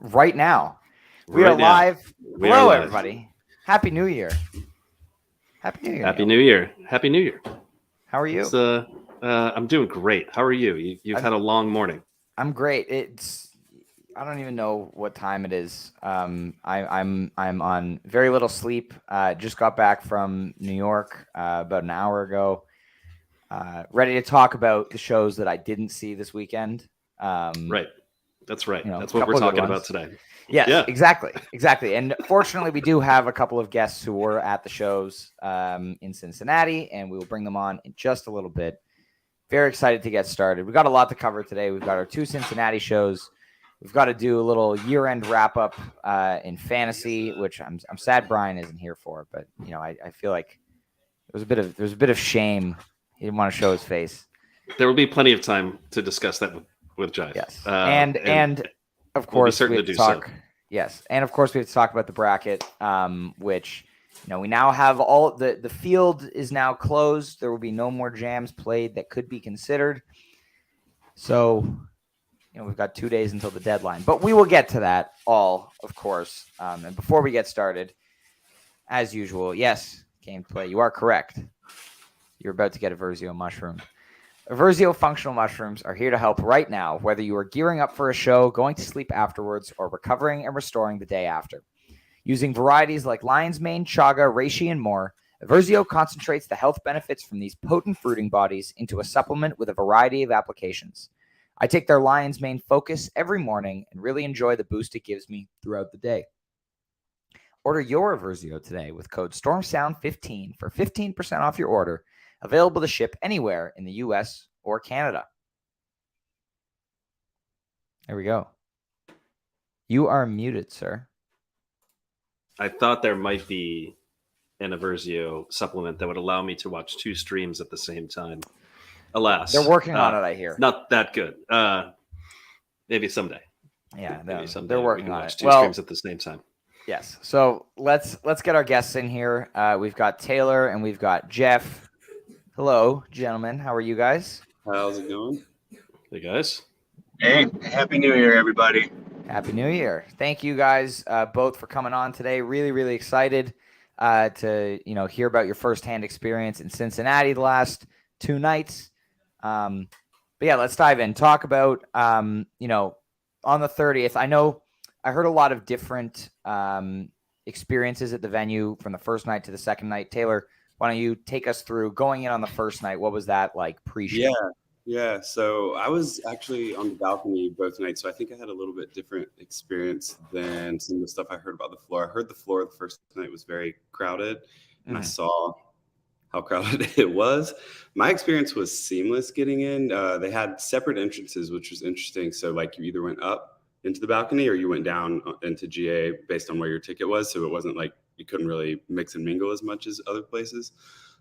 right now. We are Right now, live. we are Hello, live. everybody. Happy New Year. Happy New Year, Happy Neil. New Year. Happy New Year. How are It's you? I'm doing great. How are you? You've I'm had a long morning. I'm great. I don't even know what time it is. I'm on very little sleep. Just got back from New York about an hour ago. Ready to talk about the shows that I didn't see this weekend. Right. That's right. A That's what we're couple of good talking about ones. today. Yes, Yeah. exactly. And fortunately, we do have a couple of guests who were at the shows in Cincinnati, and we will bring them on in just a little bit. Very excited to get started. We've got a lot to cover today. We've got our 2 Cincinnati shows. We've got to do a little year-end wrap-up in fantasy, which I'm sad Brian isn't here for. But I feel like there's a bit of shame. He didn't want to show his face. There will be plenty of time to discuss that with Jive. Yes, And of we'll be course certain we to have to do talk. so. Yes, and of course we have to talk about the bracket, which we now have all the field is now closed. There will be no more jams played that could be considered. So, we've got 2 days until the deadline, but we will get to that all, of course. And before we get started, as usual, yes, gameplay, you are correct. You're about to get a Versio mushroom. Versio functional mushrooms are here to help right now, whether you are gearing up for a show, going to sleep afterwards, or recovering and restoring the day after. Using varieties like lion's mane, chaga, reishi, and more, Versio concentrates the health benefits from these potent fruiting bodies into a supplement with a variety of applications. I take their lion's mane focus every morning and really enjoy the boost it gives me throughout the day. Order your Versio today with code StormSound15 for 15% off your order, available to ship anywhere in the US or Canada. There we go. You are muted, sir. I thought there might be an Aversio supplement that would allow me to watch 2 streams at the same time. Alas, they're working on it. I hear not that good. Maybe someday. Yeah, maybe someday they're working we can on watch it. 2 streams at the same time. Yes. So let's get our guests in here. We've got Taylor and we've got Jeff. Hello, gentlemen. How are you guys? How's it going? Hey guys. Hey, Happy New Year, everybody. Happy New Year. Thank you guys both for coming on today. Really, really excited to hear about your firsthand experience in Cincinnati the last 2 nights. But yeah, let's dive in. Talk about on the 30th. I heard a lot of different experiences at the venue from the first night to the second night. Taylor, why don't you take us through going in on the first night? What was that like pre-show? Yeah. So I was actually on the balcony both nights. So I think I had a little bit different experience than some of the stuff I heard about the floor. I heard the floor the first night was very crowded, and I saw how crowded it was. My experience was seamless getting in. They had separate entrances, which was interesting. So like you either went up into the balcony or you went down into GA based on where your ticket was. So it wasn't like you couldn't really mix and mingle as much as other places.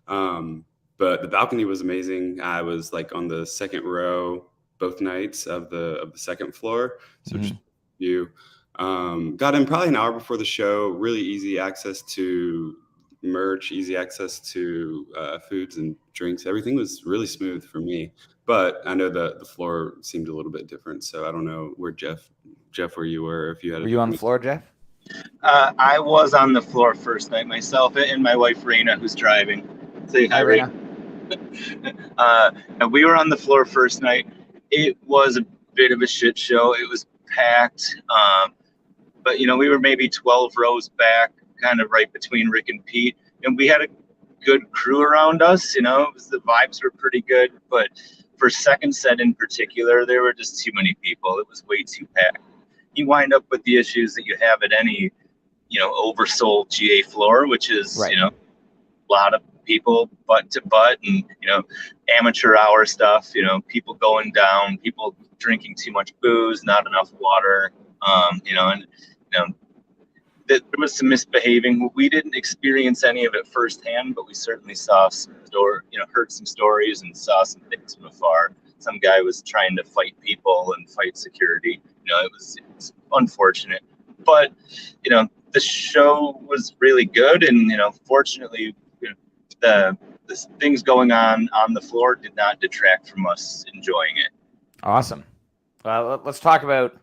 But the balcony was amazing. I was like on the second row both nights of the second floor. So just view. Got in probably an hour before the show. Really easy access to merch, easy access to foods and drinks. Everything was really smooth for me. But I know the floor seemed a little bit different. So I don't know where Jeff, where you were, if you had. Were you on the floor, Jeff? I was on the floor first night myself, and my wife Raina, who's driving. Say hi, Raina. And we were on the floor first night. It was a bit of a shit show. It was packed, but we were maybe 12 rows back, kind of right between Rick and Pete, and we had a good crew around us. The vibes were pretty good, but for second set in particular, there were just too many people. It was way too packed. You wind up with the issues that you have at any oversold GA floor, which is right. A lot of people butt to butt, and amateur hour stuff, people going down, people drinking too much booze, not enough water, there was some misbehaving. We didn't experience any of it firsthand, but we certainly saw some heard some stories and saw some things from afar. Some guy was trying to fight people and fight security. It was unfortunate, but the show was really good, and fortunately, the things going on the floor did not detract from us enjoying it. Awesome. Let's talk about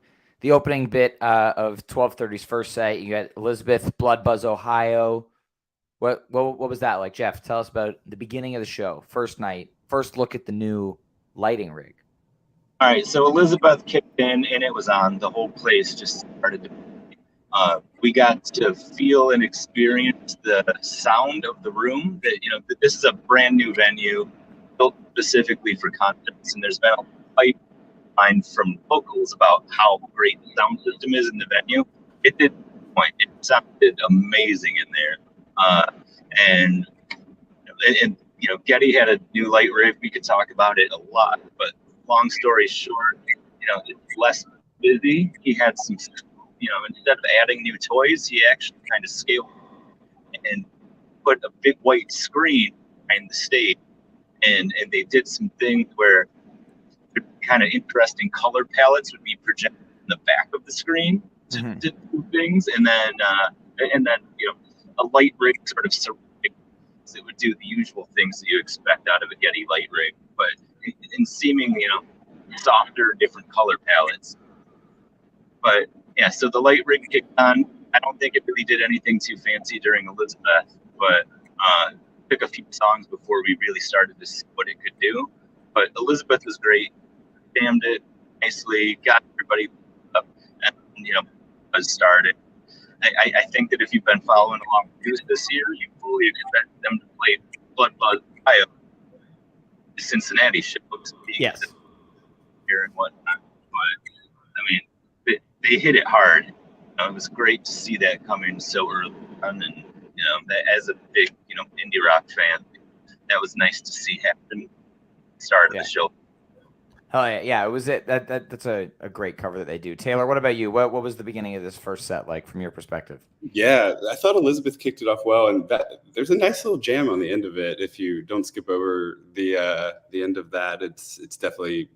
the opening bit of 12:30's first set. You got Elizabeth, Blood Buzz, Ohio. What was that like, Jeff? Tell us about the beginning of the show, first night, first look at the new lighting rig. All right, so Elizabeth kicked in and it was on. The whole place just started to. We got to feel and experience the sound of the room. That this is a brand new venue built specifically for concerts, and there's been a pipeline from locals about how great the sound system is in the venue. It did point. It sounded amazing in there, and Getty had a new light rig. We could talk about it a lot, but long story short, it's less busy. He had some. Instead of adding new toys, he actually kind of scaled and put a big white screen behind the stage. And they did some things where kind of interesting color palettes would be projected in the back of the screen to do things. And then a light rig sort of surrounding it would do the usual things that you expect out of a Getty light rig, but in seemingly, softer, different color palettes. But yeah, so the light rig kicked on. I don't think it really did anything too fancy during Elizabeth, but took a few songs before we really started to see what it could do. But Elizabeth was great, jammed it nicely, got everybody up, and was started. I think that if you've been following along with Goose this year, you fully expect them to play Blood Buzz, Ohio, the Cincinnati shows. Yes. Here and whatnot, but I mean. They hit it hard. It was great to see that coming so early on, and that as a big indie rock fan, that was nice to see happen. Start of the show. Hell yeah! It was it. That's a great cover that they do. Taylor, what about you? What was the beginning of this first set like from your perspective? Yeah, I thought Elizabeth kicked it off well, and there's a nice little jam on the end of it. If you don't skip over the end of that, it's definitely.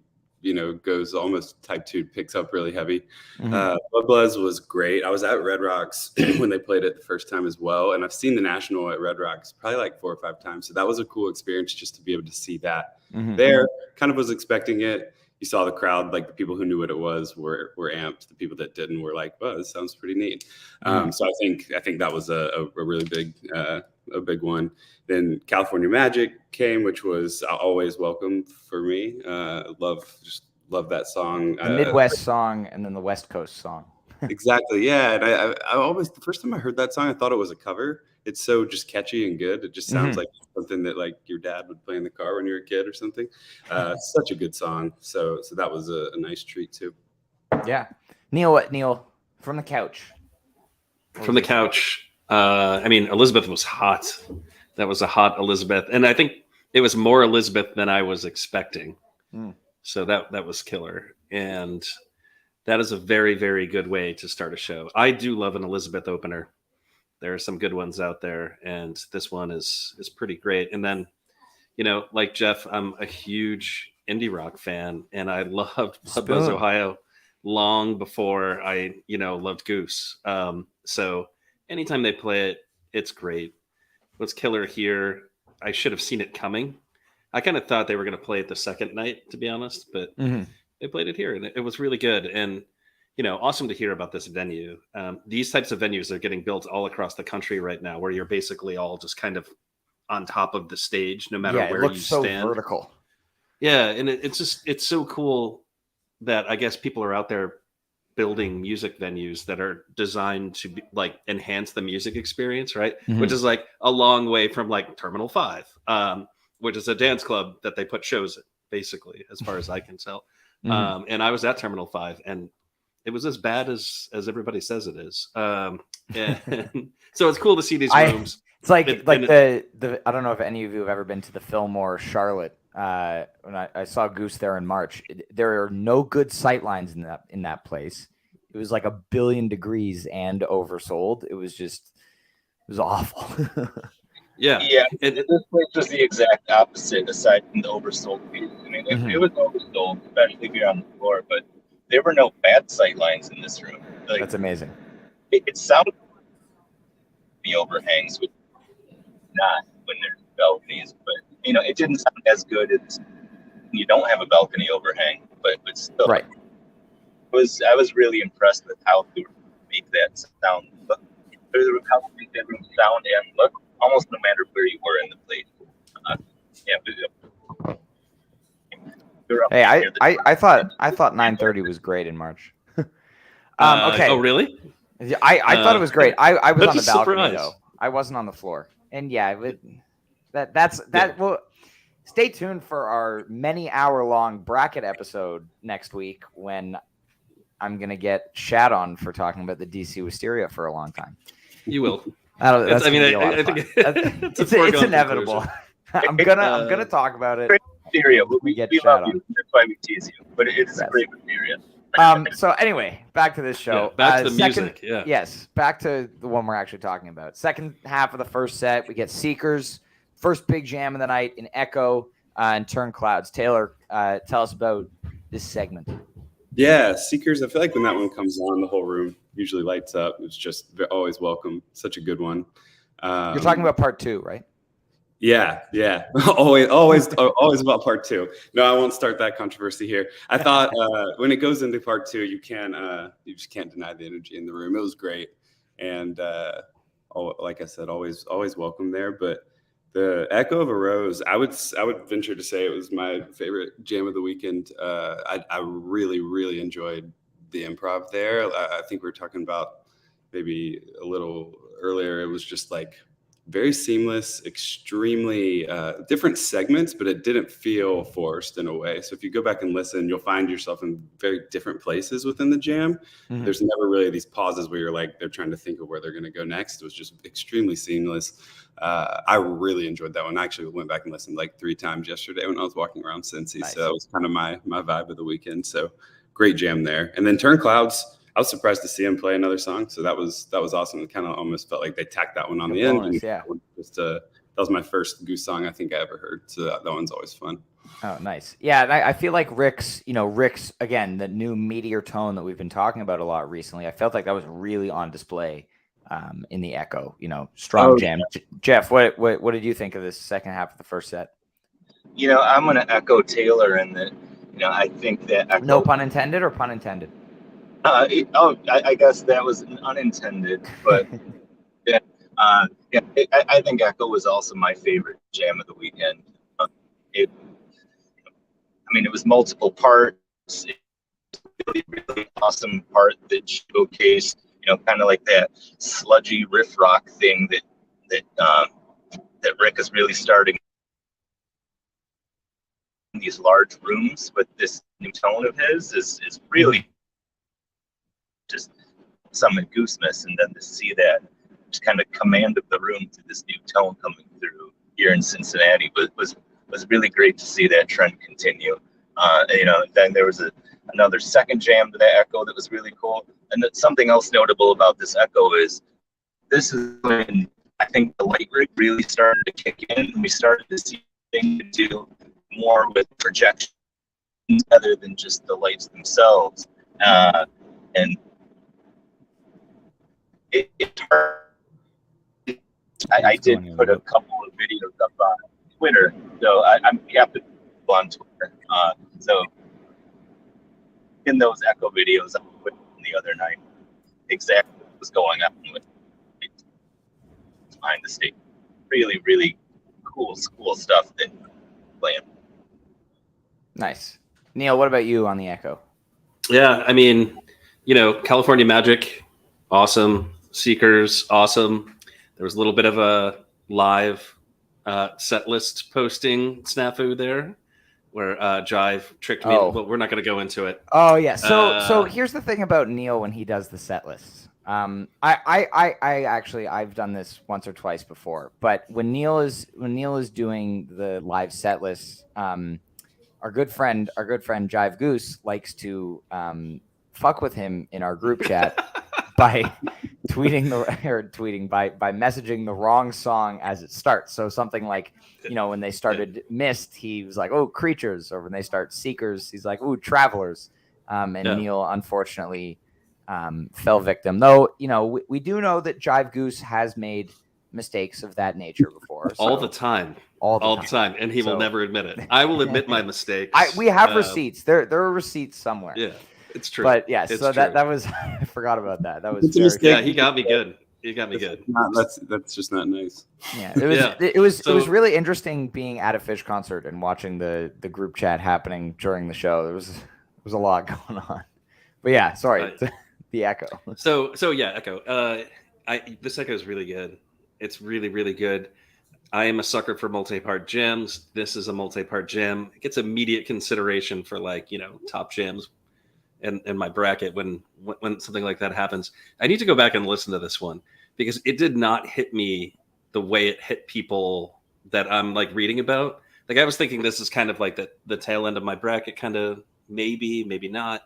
Goes almost type 2, picks up really heavy. Blood Buzz was great. I was at Red Rocks when they played it the first time as well. And I've seen the National at Red Rocks probably like 4 or 5 times. So that was a cool experience just to be able to see that there. Kind of was expecting it. You saw the crowd, like the people who knew what it was were amped. The people that didn't were like, "Well, this sounds pretty neat." So I think that was a really big one. Then California Magic came, which was always welcome for me. Love that song. The Midwest song and then the West Coast song. Exactly, yeah. And I always, the first time I heard that song, I thought it was a cover. It's so just catchy and good. It just sounds like something that like your dad would play in the car when you were a kid or something. Such a good song. So that was a nice treat too. Yeah. Neil, from the couch. From the couch. Elizabeth was hot. That was a hot Elizabeth. And I think it was more Elizabeth than I was expecting. So that was killer. And that is a very, very good way to start a show. I do love an Elizabeth opener. There are some good ones out there, and this one is pretty great. And then, like Jeff, I'm a huge indie rock fan, and I loved Blood Buzz, Ohio long before I, loved Goose. So anytime they play it, it's great. What's killer here, I should have seen it coming. I kind of thought they were going to play it the second night, to be honest, but they played it here, and it was really good. And awesome to hear about this venue. These types of venues are getting built all across the country right now, where you're basically all just kind of on top of the stage, no matter where you stand. So vertical. Yeah, and it's so cool that I guess people are out there building music venues that are designed to be, like enhance the music experience, right? Which is like a long way from like Terminal 5, which is a dance club that they put shows in, basically, as far as I can tell. And I was at Terminal 5, and it was as bad as everybody says it is. And so it's cool to see these rooms. It's like the I don't know if any of you have ever been to the Fillmore Charlotte. When I saw Goose there in March, there are no good sight lines in that place. It was like 1 billion degrees and oversold. It was awful. Yeah. This place was the exact opposite, aside from the oversold piece. I mean, it was oversold, especially if you're on the floor, but there were no bad sight lines in this room. Like, that's amazing. It sounded the overhangs, which not when there's balconies, but it didn't sound as good as you don't have a balcony overhang, but still. Right. I was really impressed with how they make that sound look. How they make that room sound and look almost no matter where you were in the place. Hey, I thought 9:30 was great in March. Okay. Oh, really? I thought it was great. I was on the that's a balcony surprise. though. I wasn't on the floor. And yeah, that's well, stay tuned for our many hour long bracket episode next week when I'm gonna get shat on for talking about the DC Wisteria for a long time. You will. That's I mean, gonna be a lot I of fun. think it's inevitable. I'm gonna talk about it. Wisteria. We get love shat you. That's why we tease you. But it is a great Wisteria. So anyway, back to this show. Yeah, back to the music. Yeah. Yes, back to the one we're actually talking about. Second half of the first set, we get Seekers. First big jam of the night in Echo and Turn Clouds. Taylor, tell us about this segment. Yeah, Seekers. I feel like when that one comes on, the whole room usually lights up. It's just always welcome. Such a good one. You're talking about part 2, right? Yeah. always about part 2. No, I won't start that controversy here. I thought when it goes into part 2, you just can't deny the energy in the room. It was great, and like I said, always welcome there. But the Echo of a Rose, I would venture to say it was my favorite jam of the weekend. I really enjoyed the improv there. I think we were talking about maybe a little earlier. It was just like very seamless, extremely different segments, but it didn't feel forced in a way. So if you go back and listen, you'll find yourself in very different places within the jam. Mm-hmm. There's never really these pauses where you're like, they're trying to think of where they're going to go next. It was just extremely seamless. I really enjoyed that one. I actually went back and listened like 3 times yesterday when I was walking around Cincy. Nice. So it was kind of my vibe of the weekend. So great jam there. And then Turn Clouds, I was surprised to see him play another song. So that was awesome. It kind of almost felt like they tacked that one on the end. And yeah. That was my first Goose song I think I ever heard. So that one's always fun. Oh, nice. Yeah, and I feel like Rick's, again, the new meteor tone that we've been talking about a lot recently, I felt like that was really on display in the Echo, strong jam. Jeff, what did you think of this second half of the first set? I'm going to echo Taylor in that, I think that Echo... No pun intended or pun intended? I guess that was unintended, but yeah, I think Echo was also my favorite jam of the weekend. It was multiple parts. It was really awesome part that showcased, kind of like that sludgy riff rock thing that Rick is really starting in these large rooms. But this new tone of his is really just something Goose miss, and then to see that just kind of command of the room to this new tone coming through here in Cincinnati was really great to see that trend continue. Then there was another second jam to that Echo that was really cool. And something else notable about this Echo is this is when I think the light rig really started to kick in, and we started to see things do more with projections other than just the lights themselves. And it's hard. I did put a couple of videos up on Twitter, so I'm happy to go on Twitter. So in those Echo videos I put the other night, exactly what was going on with behind the stage. Really, really cool stuff that playing. Nice. Neil, what about you on the Echo? Yeah, California Magic, awesome. Seekers, awesome. There was a little bit of a live set list posting snafu there where Jive tricked me, but we're not going to go into it. Oh, yeah. So here's the thing about Neil when he does the set lists. I've done this once or twice before, but when Neil is doing the live set lists, our good friend Jive Goose likes to fuck with him in our group chat by by messaging the wrong song as it starts. So something like, when they started Mist, he was like, "Oh, Creatures," or when they start Seekers, he's like, "Ooh, Travelers." Neil unfortunately fell victim. Though, we do know that Jive Goose has made mistakes of that nature before. All the time. All the time. And he will never admit it. I will admit my mistake. We have receipts. There are receipts somewhere. Yeah. It's true. But yeah, It's so true. that was I forgot about that. That was It's a very mistake. Yeah, he got me good. He got me good. That's just not nice. Yeah, it was Yeah. it was So- really interesting being at a Fish concert and watching the group chat happening during the show. There was a lot going on. But yeah, sorry, the echo. So yeah, Echo. This Echo is really good. It's really, really good. I am a sucker for multi-part jams. This is a multi-part jam. It gets immediate consideration for top jams and my bracket when something like that happens. I need to go back and listen to this one because it did not hit me the way it hit people that I'm like reading about. Like I was thinking this is kind of like the tail end of my bracket, kind of maybe not.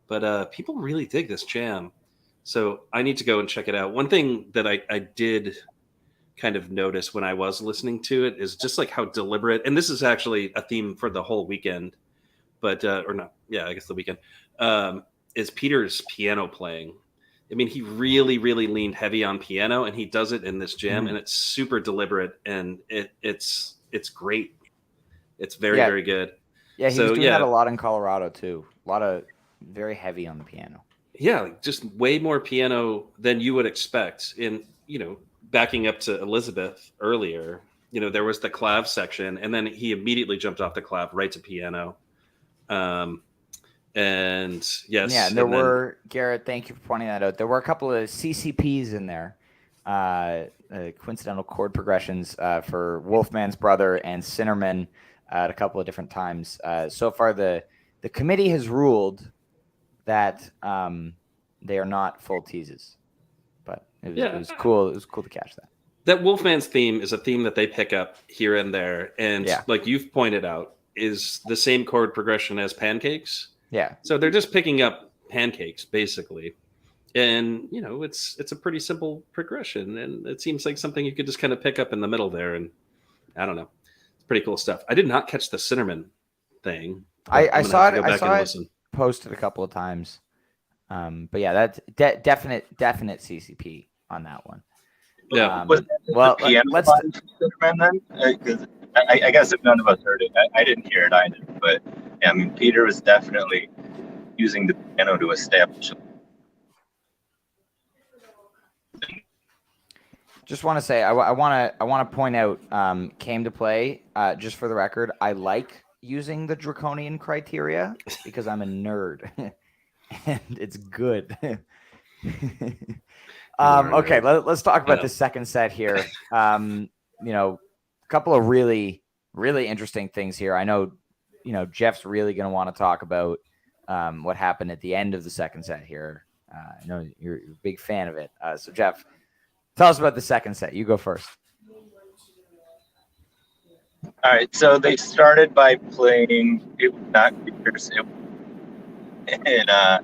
But people really dig this jam. So I need to go and check it out. One thing that I did kind of notice when I was listening to it is just like how deliberate, and this is actually a theme for the whole weekend, but or not, yeah, I guess the weekend, is Peter's piano playing. I mean, he really, really leaned heavy on piano, and he does it in this jam, and it's super deliberate, and it's great. It's very, very good. Yeah, he was doing that a lot in Colorado too. A lot of very heavy on the piano. Yeah, just way more piano than you would expect. In backing up to Elizabeth earlier, there was the clav section, and then he immediately jumped off the clav right to piano. And yes, yeah, and there were Garrett. Thank you for pointing that out. There were a couple of CCPs in there, coincidental chord progressions for Wolfman's Brother and Sinnerman at a couple of different times. So far, the committee has ruled that they are not full teases, but it was cool. It was cool to catch that. That Wolfman's theme is a theme that they pick up here and there, and like you've pointed out, is the same chord progression as Pancakes. Yeah. So they're just picking up Pancakes basically, and it's a pretty simple progression, and it seems like something you could just kind of pick up in the middle there, and I don't know, it's pretty cool stuff. I did not catch the Sinnerman thing. I saw it. I saw it posted a couple of times. But yeah, that's definite CCP on that one. Yeah. Well, let's Sinnerman then, because I guess if none of us heard it, I didn't hear it either. But yeah, I mean, Peter was definitely using the piano to establish. Just want to say, I want to point out, came to play. Just for the record, I like using the draconian criteria because I'm a nerd, and it's good. Okay, let's talk about the second set here. A couple of really, really interesting things here. I know, Jeff's really going to want to talk about what happened at the end of the second set here. I know you're a big fan of it. So, Jeff, tell us about the second set. You go first. All right, so they started by playing It Was Not Peter's. And I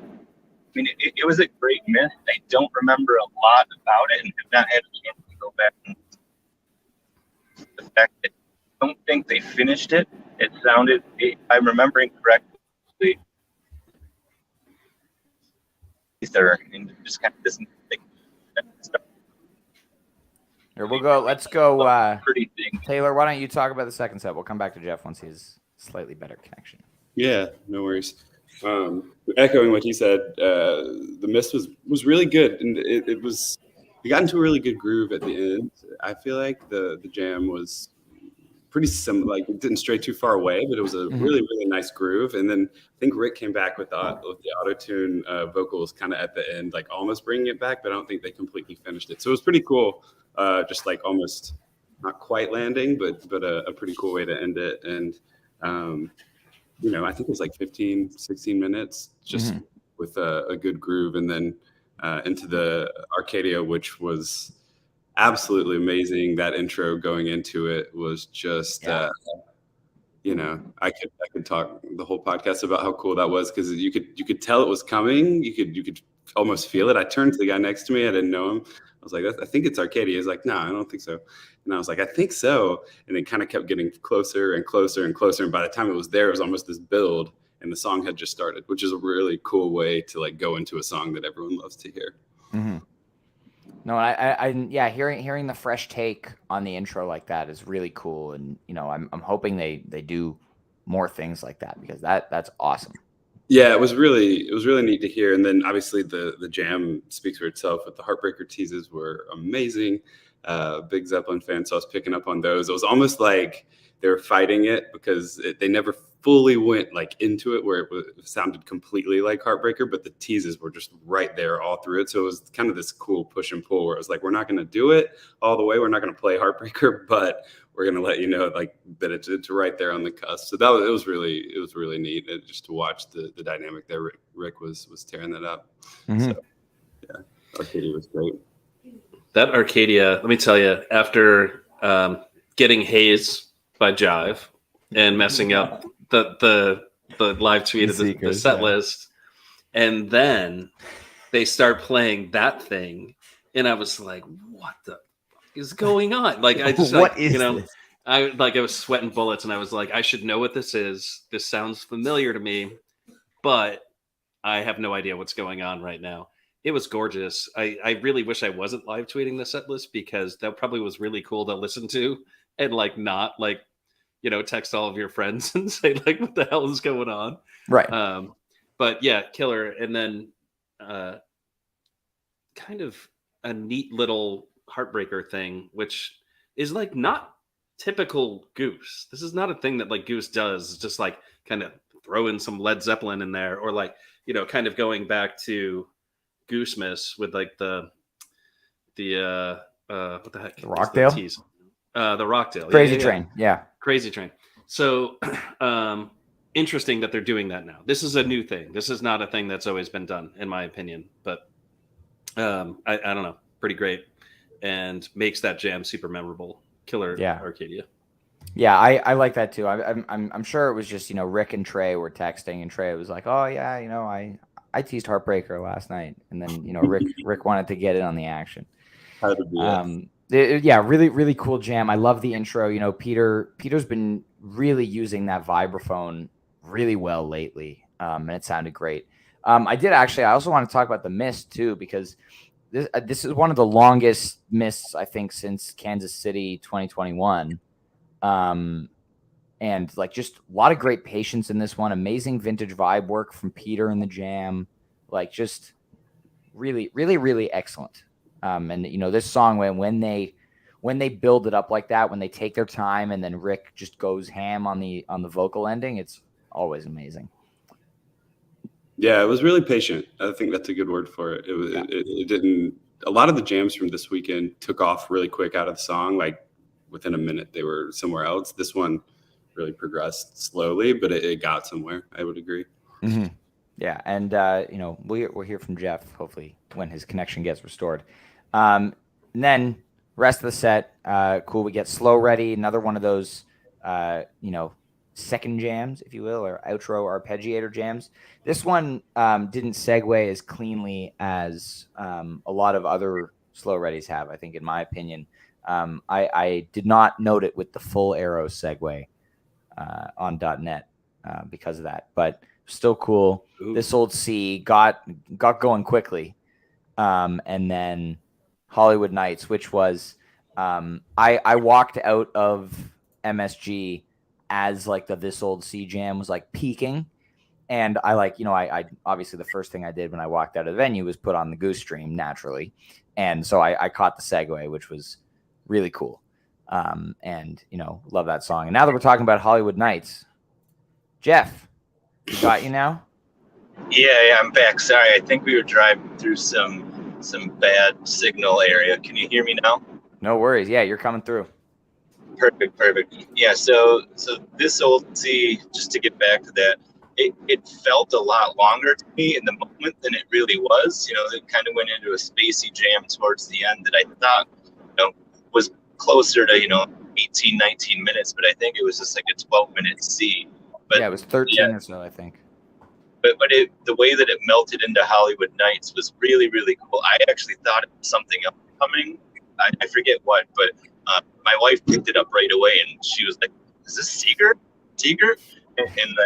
mean, it was a great miss. I don't remember a lot about it and have not had a chance to go back and the fact that I don't think they finished it. It sounded, if I'm remembering correctly, there and just kind of this. Here we'll go. Let's go. Taylor, why don't you talk about the second set? We'll come back to Jeff once he has slightly better connection. Yeah, no worries. Echoing what he said, the miss was really good, and it was. We got into a really good groove at the end. I feel like the jam was pretty similar. Like it didn't stray too far away, but it was a really, really nice groove. And then I think Rick came back with the auto-tune vocals kind of at the end, like almost bringing it back, but I don't think they completely finished it. So it was pretty cool. Just like almost not quite landing, but a pretty cool way to end it. And, I think it was like 15, 16 minutes just with a good groove. And then into the Arcadia, which was absolutely amazing. That intro going into it was just, I could talk the whole podcast about how cool that was because you could tell it was coming. You could almost feel it. I turned to the guy next to me. I didn't know him. I was like, I think it's Arcadia. He's like, no, I don't think so. And I was like, I think so. And it kind of kept getting closer and closer and closer. And by the time it was there, it was almost this build and the song had just started, which is a really cool way to like go into a song that everyone loves to hear. Mm-hmm. No, hearing the fresh take on the intro like that is really cool. And, I'm hoping they do more things like that because that's awesome. Yeah, it was really neat to hear. And then obviously the jam speaks for itself. But the Heartbreaker teases were amazing. Big Zeppelin fan, so I was picking up on those. It was almost like they were fighting it because they never fully went like into it where it sounded completely like Heartbreaker, but the teases were just right there all through it. So it was kind of this cool push and pull where it was like, we're not going to do it all the way. We're not going to play Heartbreaker, but we're going to let you know like that it's right there on the cusp. So it was really neat just to watch the dynamic there. Rick was tearing that up. Mm-hmm. So yeah, Arcadia was great. That Arcadia, let me tell you, after getting Haze by Jive and messing up the live tweet of the set list, and then they start playing that thing, and I was like, what the fuck is going on? Like, I just what is this? I was sweating bullets, and I was like, I should know what this is. This sounds familiar to me, but I have no idea what's going on right now. It was gorgeous. I really wish I wasn't live tweeting the set list, because that probably was really cool to listen to and like not like, text all of your friends and say like, what the hell is going on? Right. But yeah, killer. And then kind of a neat little Heartbreaker thing, which is like not typical Goose. This is not a thing that like Goose does. It's just like kind of throw in some Led Zeppelin in there, or like, kind of going back to Goose Miss with like the what the heck? The Rockdale? The Rockdale. Crazy Train. Yeah. Crazy Train. So interesting that they're doing that now. This is a new thing. This is not a thing that's always been done, in my opinion. But I don't know. Pretty great. And makes that jam super memorable. Killer Arcadia. Yeah, I like that too. I'm sure it was just, Rick and Trey were texting, and Trey was like, oh yeah, I teased Heartbreaker last night, and then Rick wanted to get in on the action. Really, really cool jam. I love the intro. Peter's been really using that vibraphone really well lately, and it sounded great. I also want to talk about the mist too, because this is one of the longest mists I think since Kansas City 2021. And like just a lot of great patience in this one. Amazing vintage vibe work from Peter in the jam. Like just really, really, really excellent. And this song when they build it up like that, when they take their time, and then Rick just goes ham on the vocal ending, it's always amazing. Yeah, it was really patient. I think that's a good word for it. It didn't. A lot of the jams from this weekend took off really quick out of the song. Like within a minute, they were somewhere else. This one really progressed slowly, but it got somewhere. I would agree. Mm-hmm. Yeah, and we'll hear from Jeff hopefully when his connection gets restored. And then rest of the set, cool. We get Slow Ready, another one of those, second jams, if you will, or outro arpeggiator jams. This one didn't segue as cleanly as a lot of other Slow Readies have, I think, in my opinion. I did not note it with the full arrow segue on .NET because of that, but still cool. Ooh. This old C got going quickly, and then Hollywood Nights, which was I walked out of MSG as like this old C jam was like peaking, and I obviously the first thing I did when I walked out of the venue was put on the Goose stream naturally, and so I caught the segue, which was really cool. And love that song. And now that we're talking about Hollywood Nights, Jeff, we got you now? Yeah, I'm back. Sorry, I think we were driving through some bad signal area. Can you hear me now? No worries. Yeah, you're coming through. Perfect. Yeah, so this old C, just to get back to that, it felt a lot longer to me in the moment than it really was. It kind of went into a spacey jam towards the end that I thought was closer to 18, 19 minutes, but I think it was just like a 12-minute C. But yeah, it was 13 or so, I think. But the way that it melted into Hollywood Nights was really, really cool. I actually thought it was something else coming. I forget what, but my wife picked it up right away, and she was like, "Is this Seeger?" And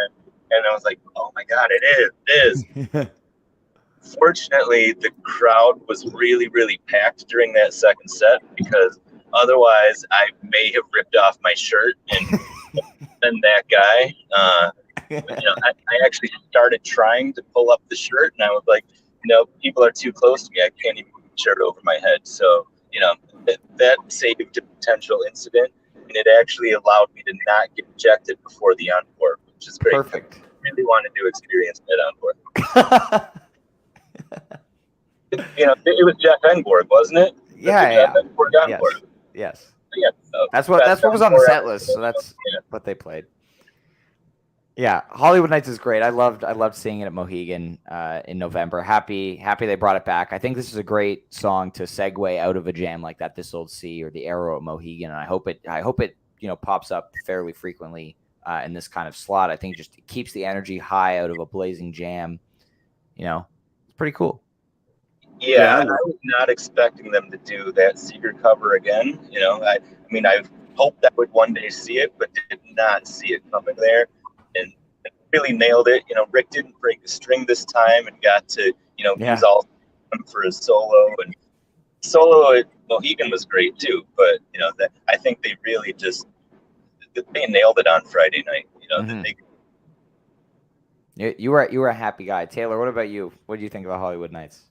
I was like, "Oh my God, it is!" Fortunately, the crowd was really, really packed during that second set, because otherwise I may have ripped off my shirt and been that guy. I actually started trying to pull up the shirt, and I was like, people are too close to me. I can't even put the shirt over my head. So, that saved a potential incident, and it actually allowed me to not get ejected before the encore, which is great. Perfect. I really wanted to experience that encore. It was Jeff Engborg, wasn't it? Yeah. Jeff Engborg encore. Yes. Yeah, That's what was on the set list. So that's what they played. Yeah, Hollywood Nights is great. I loved seeing it at Mohegan in November. Happy they brought it back. I think this is a great song to segue out of a jam like that, This Old Sea or the Arrow at Mohegan, and I hope it pops up fairly frequently in this kind of slot. I think it keeps the energy high out of a blazing jam. It's pretty cool. Yeah, I was not expecting them to do that Seeger cover again. I hoped I would one day see it, but did not see it coming there. And really nailed it. Rick didn't break a string this time and got to, use all for his solo. And solo at Mohegan was great too. But, I think they really they nailed it on Friday night. You were a happy guy. Taylor, what about you? What do you think about Hollywood Nights?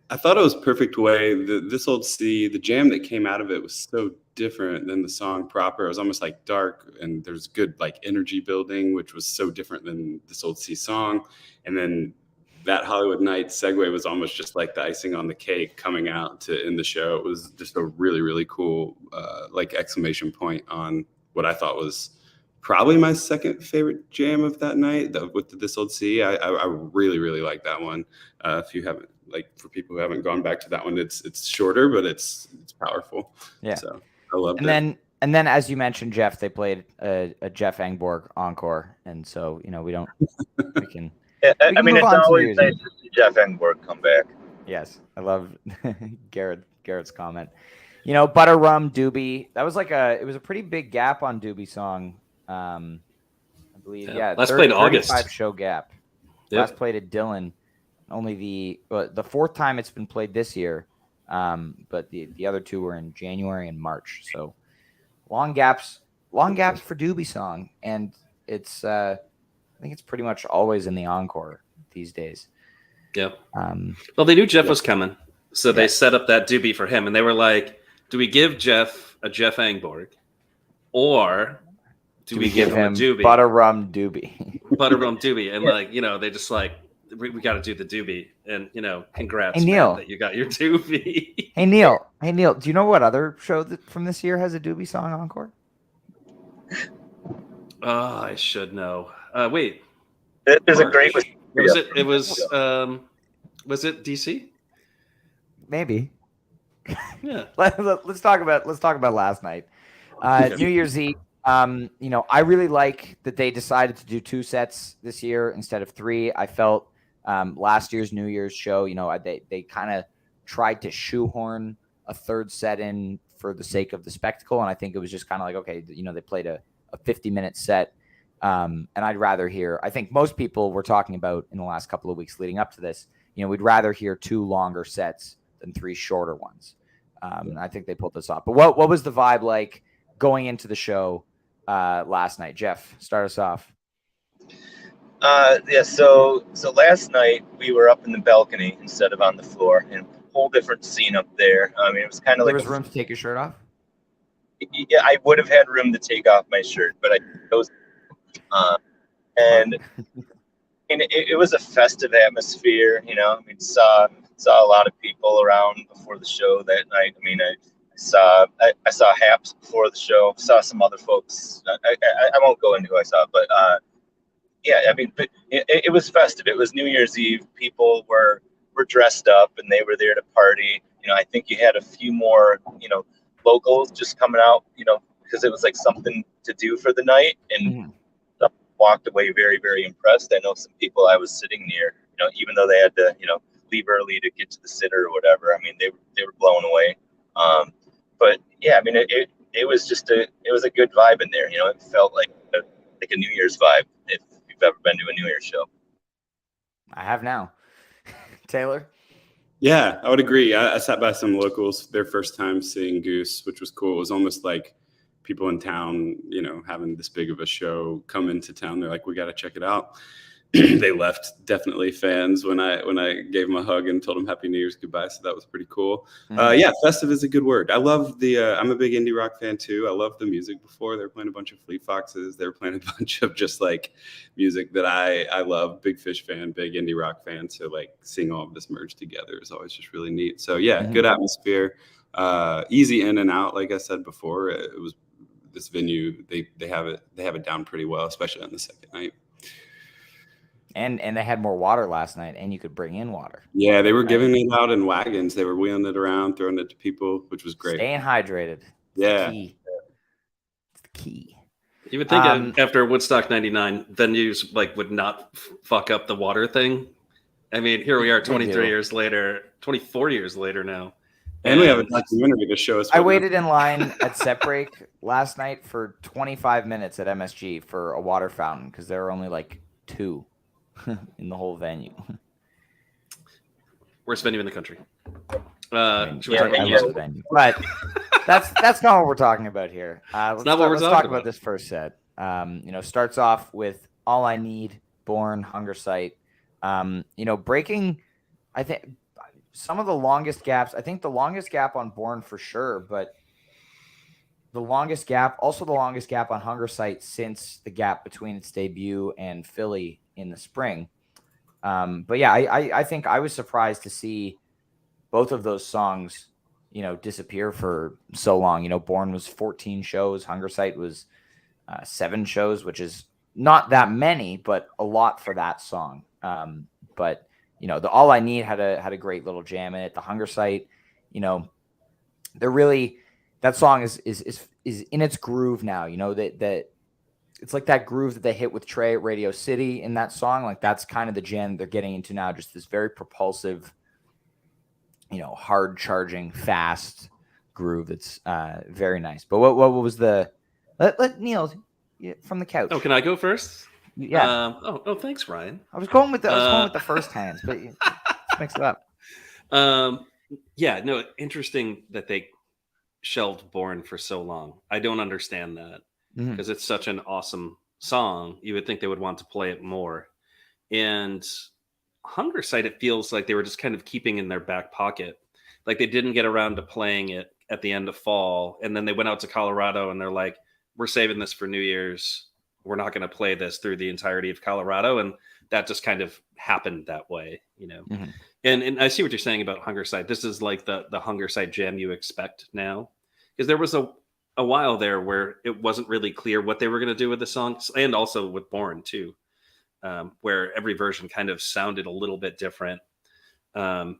I thought it was perfect way. This Old Sea, the jam that came out of it was so different than the song proper. It was almost like dark, and there's good like energy building, which was so different than This Old Sea song. And then that Hollywood Nights segue was almost just like the icing on the cake coming out to end the show. It was just a really, really cool exclamation point on what I thought was probably my second favorite jam of that night with This Old Sea. I really, really like that one. If you haven't, for people who haven't gone back to that one, it's shorter, but it's powerful. Yeah. So I loved it. And then, as you mentioned, Jeff, they played a Jeff Engborg encore, and so we don't. We can. It's always nice to see Jeff Engborg come back. Yes, I love Garrett's comment. Butter Rum Doobie. That was it was a pretty big gap on Doobie song. I believe. Yeah. Last played August. 35 show gap. Yep. Last played at Dillon. Only the fourth time it's been played this year, but the other two were in January and March. So long gaps for Doobie song, and it's I think it's pretty much always in the encore these days. Yep. Well, they knew Jeff was coming, so they set up that Doobie for him, and they were like, "Do we give Jeff a Jeff Engborg, or do we give him a Doobie? Butter Rum Doobie, Butter Rum Doobie?" And they just we got to do the Doobie, and congrats, hey, Neil, man, that you got your Doobie. Hey Neil, do you know what other show from this year has a Doobie song encore? Oh, I should know. Wait, there's a great. Was it DC? Maybe. Yeah. Let's talk about last night. New Year's Eve. I really like that they decided to do 2 sets this year instead of 3. I felt last year's New Year's show, they kind of tried to shoehorn a 3rd set in for the sake of the spectacle. And I think it was just kind of like, okay, they played a 50-minute set. And I'd rather hear, I think most people were talking about in the last couple of weeks leading up to this, we'd rather hear 2 longer sets than 3 shorter ones. And I think they pulled this off. But what was the vibe like going into the show last night? Jeff, start us off. So last night we were up in the balcony instead of on the floor, and a whole different scene up there. It was kind of there was room to take your shirt off. Yeah, I would have had room to take off my shirt, but I chose. And it was a festive atmosphere. Saw a lot of people around before the show that night. I saw Haps before the show. Saw some other folks. I won't go into who I saw, but but it was festive. It was New Year's Eve. People were dressed up and they were there to party. I think you had a few more locals just coming out. Because it was like something to do for the night, and walked away very, very impressed. I know some people I was sitting near. Even though they had to leave early to get to the sitter or whatever. They were blown away. But yeah, it was a good vibe in there. It felt like a New Year's vibe. If you've ever been to a New Year's show, I have now. Taylor. Yeah, I would agree. I sat by some locals, their first time seeing Goose, which was cool. It was almost like people in town, you know, having this big of a show come into town. They're like, we got to check it out. They left definitely fans when I gave them a hug and told them Happy New Year's goodbye. So that was pretty cool. Yeah, festive is a good word. I love I'm a big indie rock fan too. I love the music before. They were playing a bunch of Fleet Foxes. They were playing a bunch of just like music that I love. Big Fish fan, big indie rock fan. So like seeing all of this merge together is always just really neat. So yeah, good atmosphere. Easy in and out. Like I said before, it was this venue. They have it down pretty well, especially on the second night. And they had more water last night, and you could bring in water. Yeah, they were giving it out in wagons. They were wheeling it around, throwing it to people, which was great. Staying hydrated. Yeah. It's the key. You would think after Woodstock 99, venues like would not fuck up the water thing. I mean, here we are 23 years later, 24 years later now. And we have a documentary to show us. I waited in line at set break last night for 25 minutes at MSG for a water fountain because there were only like 2 in the whole venue. Worst venue in the country. Should we talk about the venue? But that's not what we're talking about here. Let's talk about this first set. Starts off with All I Need, Born, Hunger Sight. Breaking, I think, some of the longest gaps. I think the longest gap on Born for sure, but the longest gap on Hunger Sight since the gap between its debut and Philly in the spring. But yeah, I think I was surprised to see both of those songs, disappear for so long. Born was 14 shows. Hunger Sight was 7 shows, which is not that many, but a lot for that song. But the All I Need had a great little jam in it. The Hunger Sight, they're really, that song is in its groove now. That it's like that groove that they hit with Trey at Radio City in that song. Like that's kind of the jam they're getting into now. Just this very propulsive, hard charging, fast groove. That's very nice. But what was the? Let Neil from the couch. Oh, can I go first? Yeah. Thanks, Ryan. I was going with the first hands, but let's mix it up. Interesting that they shelved Born for so long. I don't understand that. Because it's such an awesome song. You would think they would want to play it more. And Hunger Sight, it feels like they were just kind of keeping in their back pocket. Like they didn't get around to playing it at the end of fall. And then they went out to Colorado and they're like, we're saving this for New Year's. We're not going to play this through the entirety of Colorado. And that just kind of happened that way, And I see what you're saying about Hunger Sight. This is like the Hunger Sight jam you expect now. Because there was a while there where it wasn't really clear what they were going to do with the songs, and also with Born too, where every version kind of sounded a little bit different. I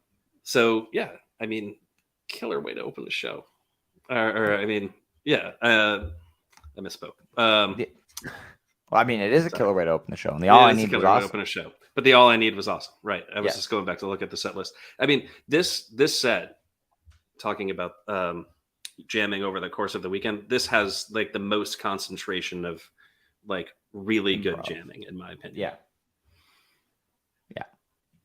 killer way to open the show. I misspoke. It is a killer way to open the show, and the All I Need was awesome. Open a show, but the All I Need was awesome, right? I was just going back to look at the set list. I mean, this set, talking about jamming over the course of the weekend, this has like the most concentration of like really good jamming, in my opinion.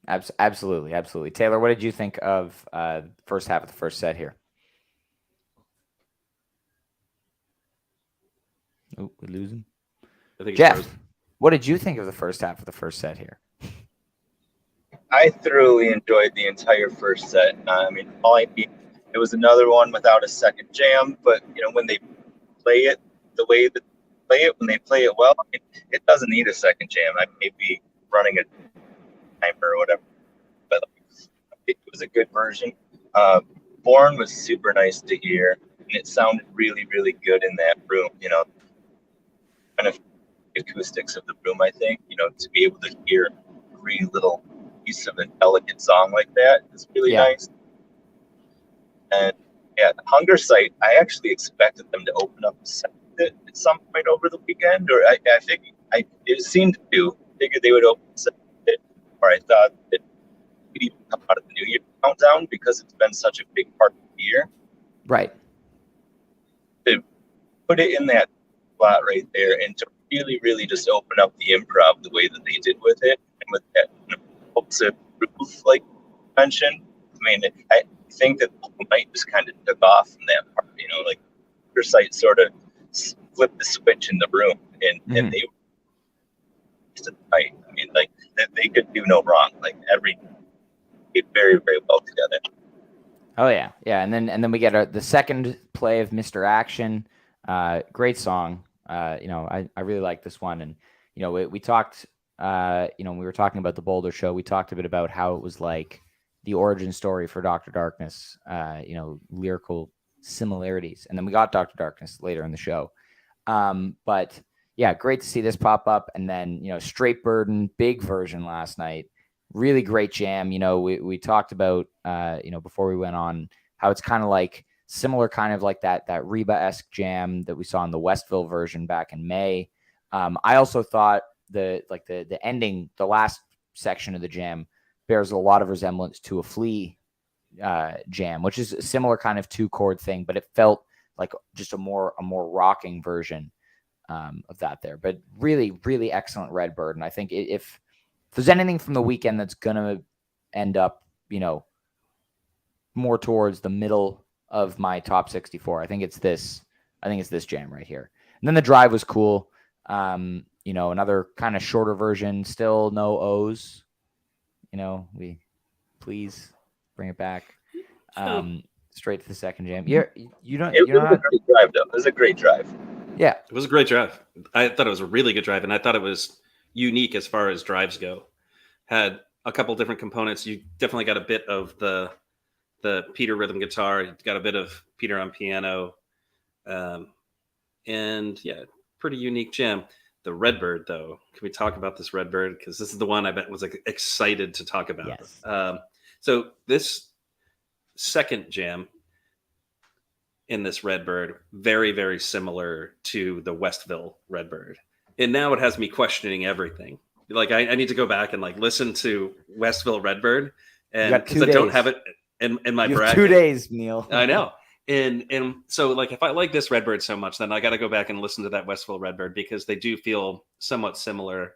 Absolutely. Taylor, what did you think of first half of the first set here? Oh, we're losing. I think Jeff, what did you think of the first half of the first set here? I thoroughly enjoyed the entire first set. All I Need, it was another one without a second jam, but when they play it the way that they play it, when they play it well, it doesn't need a second jam. I may be running a timer or whatever, but it was a good version. Born was super nice to hear, and it sounded really, really good in that room. Kind of acoustics of the room, I think. To be able to hear every little piece of a delicate song like that is really nice. And Hunger Sight, I actually expected them to open up a set at some point over the weekend, or I figured it seemed to figured they would open a set, or I thought it could even come out of the New Year countdown because it's been such a big part of the year. Right. To put it in that spot right there, and to really, really just open up the improv the way that they did with it, and with that propulsive groove, like you mentioned. I think that the whole night just kind of took off from that part. Like Hunger Sight sort of flip the switch in the room, and they fight. I mean, like they could do no wrong. Like very, very well together. Oh yeah, yeah, and then we get the second play of Mr. Action. Great song. I really like this one, and we talked. When we were talking about the Boulder show, we talked a bit about how it was like the origin story for Dr. Darkness. Lyrical similarities, and then we got Dr. Darkness later in the show. But yeah, great to see this pop up, and then Straight Burden, big version last night. Really great jam. We talked about, before we went on, how it's kind of like similar kind of like that Reba-esque jam that we saw in the Westville version back in May. I also thought the ending, the last section of the jam bears a lot of resemblance to a Flea jam, which is a similar kind of 2-chord thing, but it felt like just a more rocking version of that there. But really, really excellent Redbird. And I think if there's anything from the weekend that's going to end up, more towards the middle of my top 64, I think it's this jam right here. And then the drive was cool. Another kind of shorter version, still no O's. We please bring it back. Straight to the second jam. It was a great drive, though. It was a great drive. Yeah, it was a great drive. I thought it was a really good drive, and I thought it was unique as far as drives go. Had a couple different components. You definitely got a bit of the Peter rhythm guitar. You got a bit of Peter on piano, and yeah, pretty unique jam. The Redbird, though, can we talk about this Redbird? Because this is the one I bet was excited to talk about. Yes. So this second jam in this Redbird, very, very similar to the Westville Redbird. And now it has me questioning everything. Like I need to go back and listen to Westville Redbird, and because I don't have it in my bracket. 2 days, Neil. I know. And so if I like this Redbird so much, then I got to go back and listen to that Westville Redbird because they do feel somewhat similar.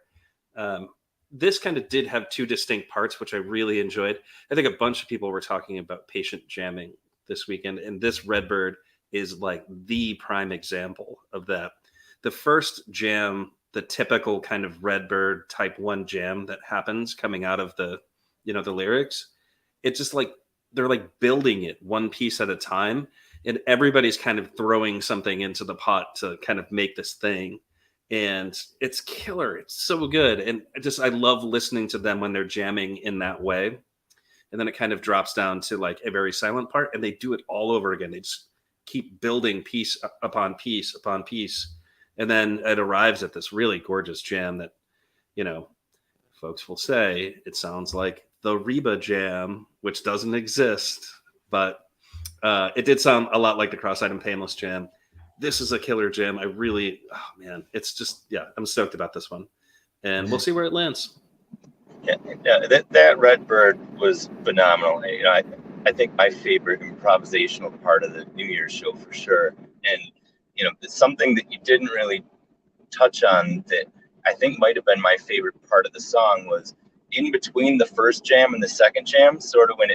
This kind of did have 2 distinct parts, which I really enjoyed. I think a bunch of people were talking about patient jamming this weekend, and this Redbird is the prime example of that. The first jam, the typical kind of Redbird type 1 jam that happens coming out of the lyrics, it's just they're building it one piece at a time, and everybody's kind of throwing something into the pot to kind of make this thing. And it's killer. It's so good. And I love listening to them when they're jamming in that way. And then it kind of drops down to a very silent part, and they do it all over again. They just keep building piece upon piece upon piece. And then it arrives at this really gorgeous jam that, folks will say it sounds like the Reba jam, which doesn't exist, but it did sound a lot like the Cross-Eyed and Painless jam. This is a killer jam. It's just, I'm stoked about this one, and we'll see where it lands. Yeah, that Redbird was phenomenal. I think my favorite improvisational part of the New Year's show for sure. And it's something that you didn't really touch on that I think might have been my favorite part of the song was in between the first jam and the second jam, sort of when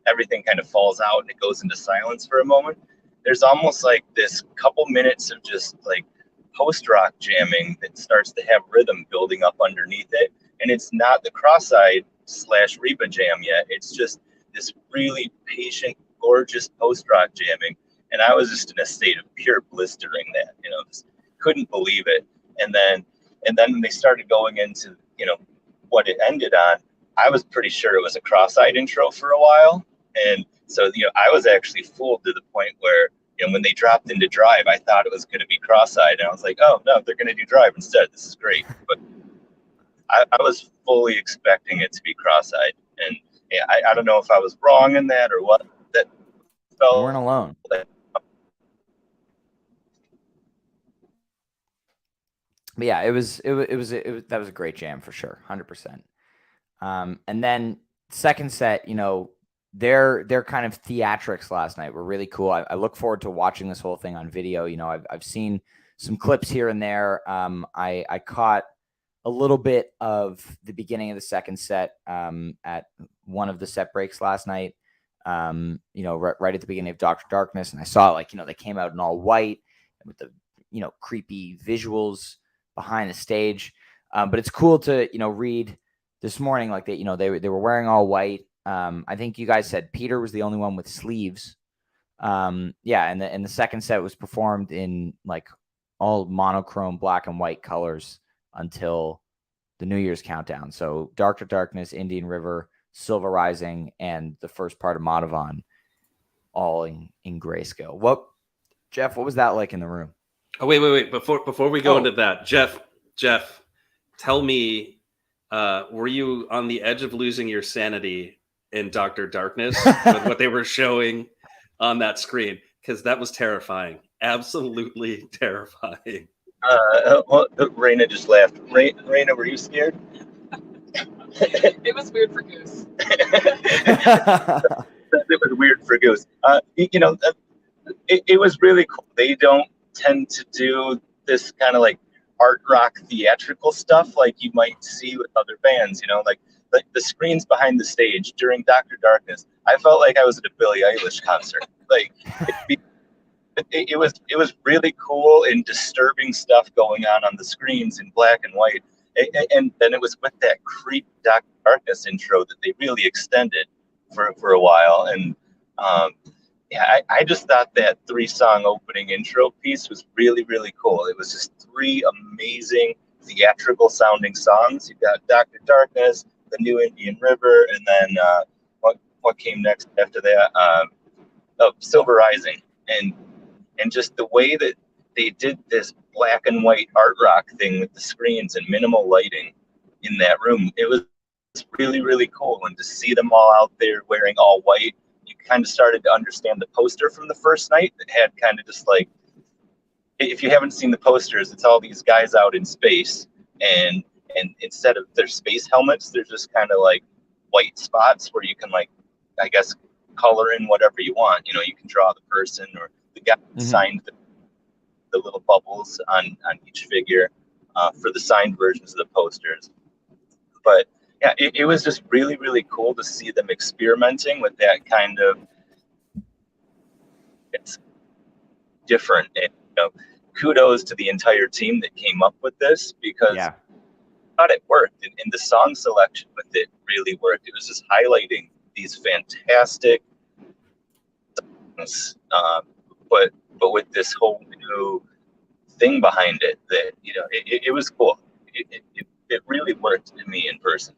everything kind of falls out and it goes into silence for a moment. There's almost this couple minutes of just post-rock jamming that starts to have rhythm building up underneath it. And it's not the Cross-Eyed / Reba jam yet. It's just this really patient, gorgeous post-rock jamming. And I was just in a state of pure bliss during that, just couldn't believe it. And then when they started going into, what it ended on, I was pretty sure it was a Cross-Eyed intro for a while. And so, I was actually fooled to the point where, when they dropped into Drive, I thought it was going to be Cross-Eyed. And I was like, oh, no, they're going to do Drive instead. This is great. But I was fully expecting it to be Cross-Eyed. And I don't know if I was wrong in that or what. That felt. You weren't alone. But yeah, that was a great jam for sure, 100%. And then second set, their kind of theatrics last night were really cool. I look forward to watching this whole thing on video. I've seen some clips here and there. I caught a little bit of the beginning of the second set at one of the set breaks last night. Right at the beginning of Dr. Darkness, and I saw they came out in all white with the creepy visuals behind the stage. But it's cool to, read this morning, like they were wearing all white. I think you guys said Peter was the only one with sleeves. And the second set was performed in like all monochrome black and white colors until the New Year's countdown. So Dark Darkness, Indian River, Silver Rising, and the first part of Madhavan, all in grayscale. Jeff, what was that like in the room? Oh, wait. Before we go into that, Jeff, tell me, were you on the edge of losing your sanity in Dr. Darkness with what they were showing on that screen? Because that was terrifying. Absolutely terrifying. Raina just laughed. Raina, were you scared? It was weird for Goose. It was weird for Goose. It was really cool. They don't tend to do this kind of like art rock theatrical stuff like you might see with other bands. Like the screens behind the stage during Dr. Darkness. I felt like I was at a Billie Eilish concert. Like it was really cool and disturbing stuff going on the screens in black and white. And then it was with that creep Dr. Darkness intro that they really extended for a while. And I just thought that 3-song opening intro piece was really, really cool. It was just 3 amazing theatrical sounding songs. You've got Dr. Darkness, the New Indian River, and then what came next after that? Silver Rising. And just the way that they did this black and white art rock thing with the screens and minimal lighting in that room, it was really, really cool. And to see them all out there wearing all white, you kind of started to understand the poster from the first night that had kind of just like, if you haven't seen the posters, it's all these guys out in space, and instead of their space helmets, they're just kind of like white spots where you can, like, I guess, color in whatever you want. You can draw the person, or the guy signed the little bubbles on each figure for the signed versions of the posters. But yeah, it was just really, really cool to see them experimenting with that kind of, it's different. And, kudos to the entire team that came up with this, because I thought it worked. And the song selection with it really worked. It was just highlighting these fantastic songs, but with this whole new thing behind it that, it was cool. It really worked to me in person.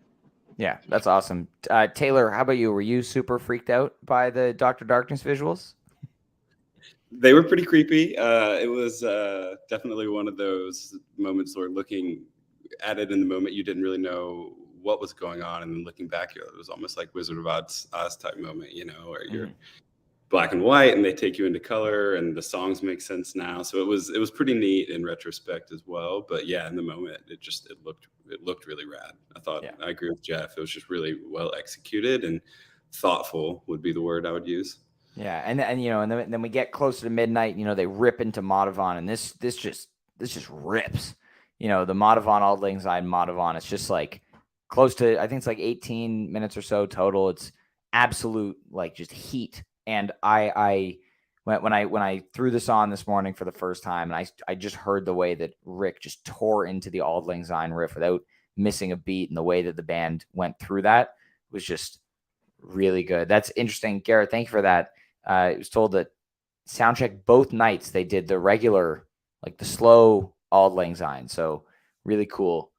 Yeah, that's awesome. Taylor, how about you? Were you super freaked out by the Dr. Darkness visuals? They were pretty creepy. It was definitely one of those moments where looking at it in the moment, you didn't really know what was going on. And then looking back, it was almost like Wizard of Oz type moment, where you're black and white and they take you into color and the songs make sense now. So it was pretty neat in retrospect as well. But yeah, in the moment, it looked really rad. I thought, I agree with Jeff. It was just really well executed, and thoughtful would be the word I would use. Yeah, and then we get closer to midnight. They rip into Madhavan, and this just rips. The Madhavan Auld Lang Syne Madhavan. It's just like close to, I think it's like 18 minutes or so total. It's absolute like just heat. And when I threw this on this morning for the first time, and I just heard the way that Rick just tore into the Auld Lang Syne riff without missing a beat, and the way that the band went through that was just really good. That's interesting, Garrett. Thank you for that. It was told that soundcheck both nights they did the regular, like the slow Auld Lang Syne. So really cool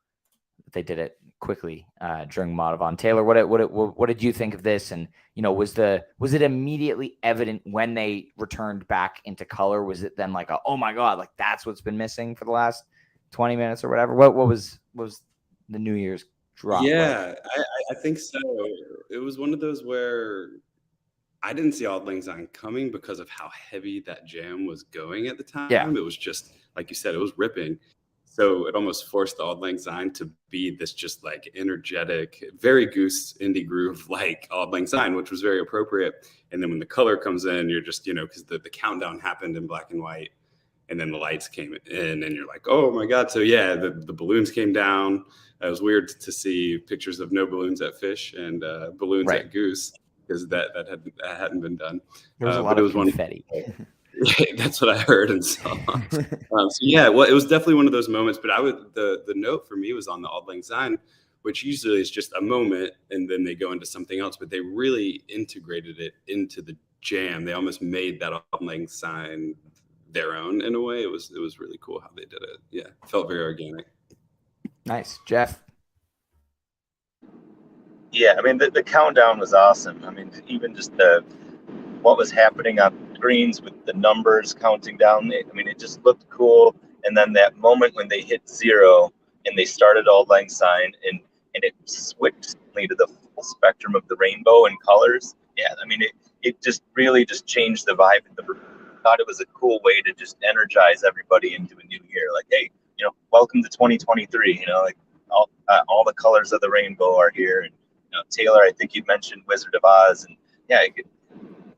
that they did it quickly during Madhavan. Taylor, what did you think of this? And was it immediately evident when they returned back into color? Was it then like oh my god, like that's what's been missing for the last 20 minutes or whatever? What was the New Year's drop? Yeah, like? I think so. It was one of those where I didn't see Auld Lang Syne coming because of how heavy that jam was going at the time. Yeah. It was just, like you said, it was ripping. So it almost forced the Auld Lang Syne to be this just like energetic, very Goose indie groove like Auld Lang Syne, which was very appropriate. And then when the color comes in, you're just, because the countdown happened in black and white, and then the lights came in, and you're like, oh my God. So yeah, the balloons came down. It was weird to see pictures of no balloons at Fish and balloons at Goose, because that hadn't been done. There was a lot of confetti. That's what I heard and saw. So yeah, well, it was definitely one of those moments. But the note for me was on the Auld Lang Syne, which usually is just a moment and then they go into something else. But they really integrated it into the jam. They almost made that Auld Lang Syne their own in a way. It was really cool how they did it. Yeah, it felt very organic. Nice, Jeff. Yeah, I mean the countdown was awesome. I mean, even just what was happening on screens with the numbers counting down. I mean, it just looked cool. And then that moment when they hit 0 and they started Auld Lang Syne and it switched to the full spectrum of the rainbow and colors. Yeah, I mean, it just really just changed the vibe. I thought it was a cool way to just energize everybody into a new year. Like, hey, welcome to 2023. Like all the colors of the rainbow are here. And Taylor, I think you mentioned Wizard of Oz, and yeah,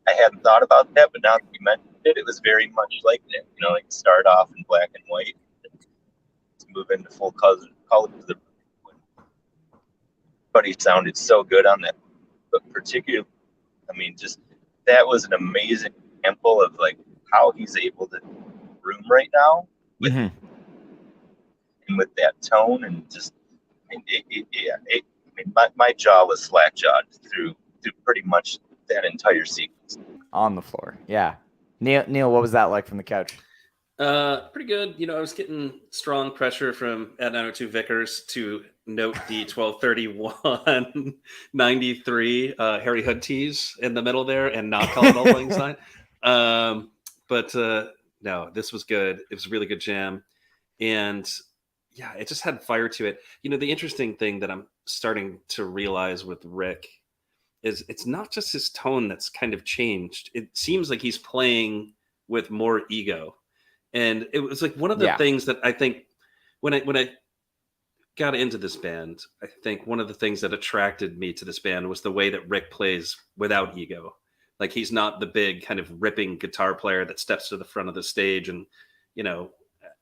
I hadn't thought about that, but now that you mentioned it, it was very much like that. Like start off in black and white, and move into full colors. But he sounded so good on that. But particularly, I mean, just that was an amazing example of like how he's able to room right now with and with that tone and just. I mean, my jaw was slack-jawed through pretty much that entire sequence. On the floor, yeah. Neil, what was that like from the couch? Pretty good. I was getting strong pressure from at 902 Vickers to note the 1231 93 Harry Hood tease in the middle there and not call it Auld Lang Syne. But no, this was good. It was a really good jam. And yeah, it just had fire to it. The interesting thing that I'm starting to realize with Rick is it's not just his tone that's kind of changed. It seems like he's playing with more ego. And it was like one of the things that I think when I got into this band, I think one of the things that attracted me to this band was the way that Rick plays without ego. Like he's not the big kind of ripping guitar player that steps to the front of the stage and,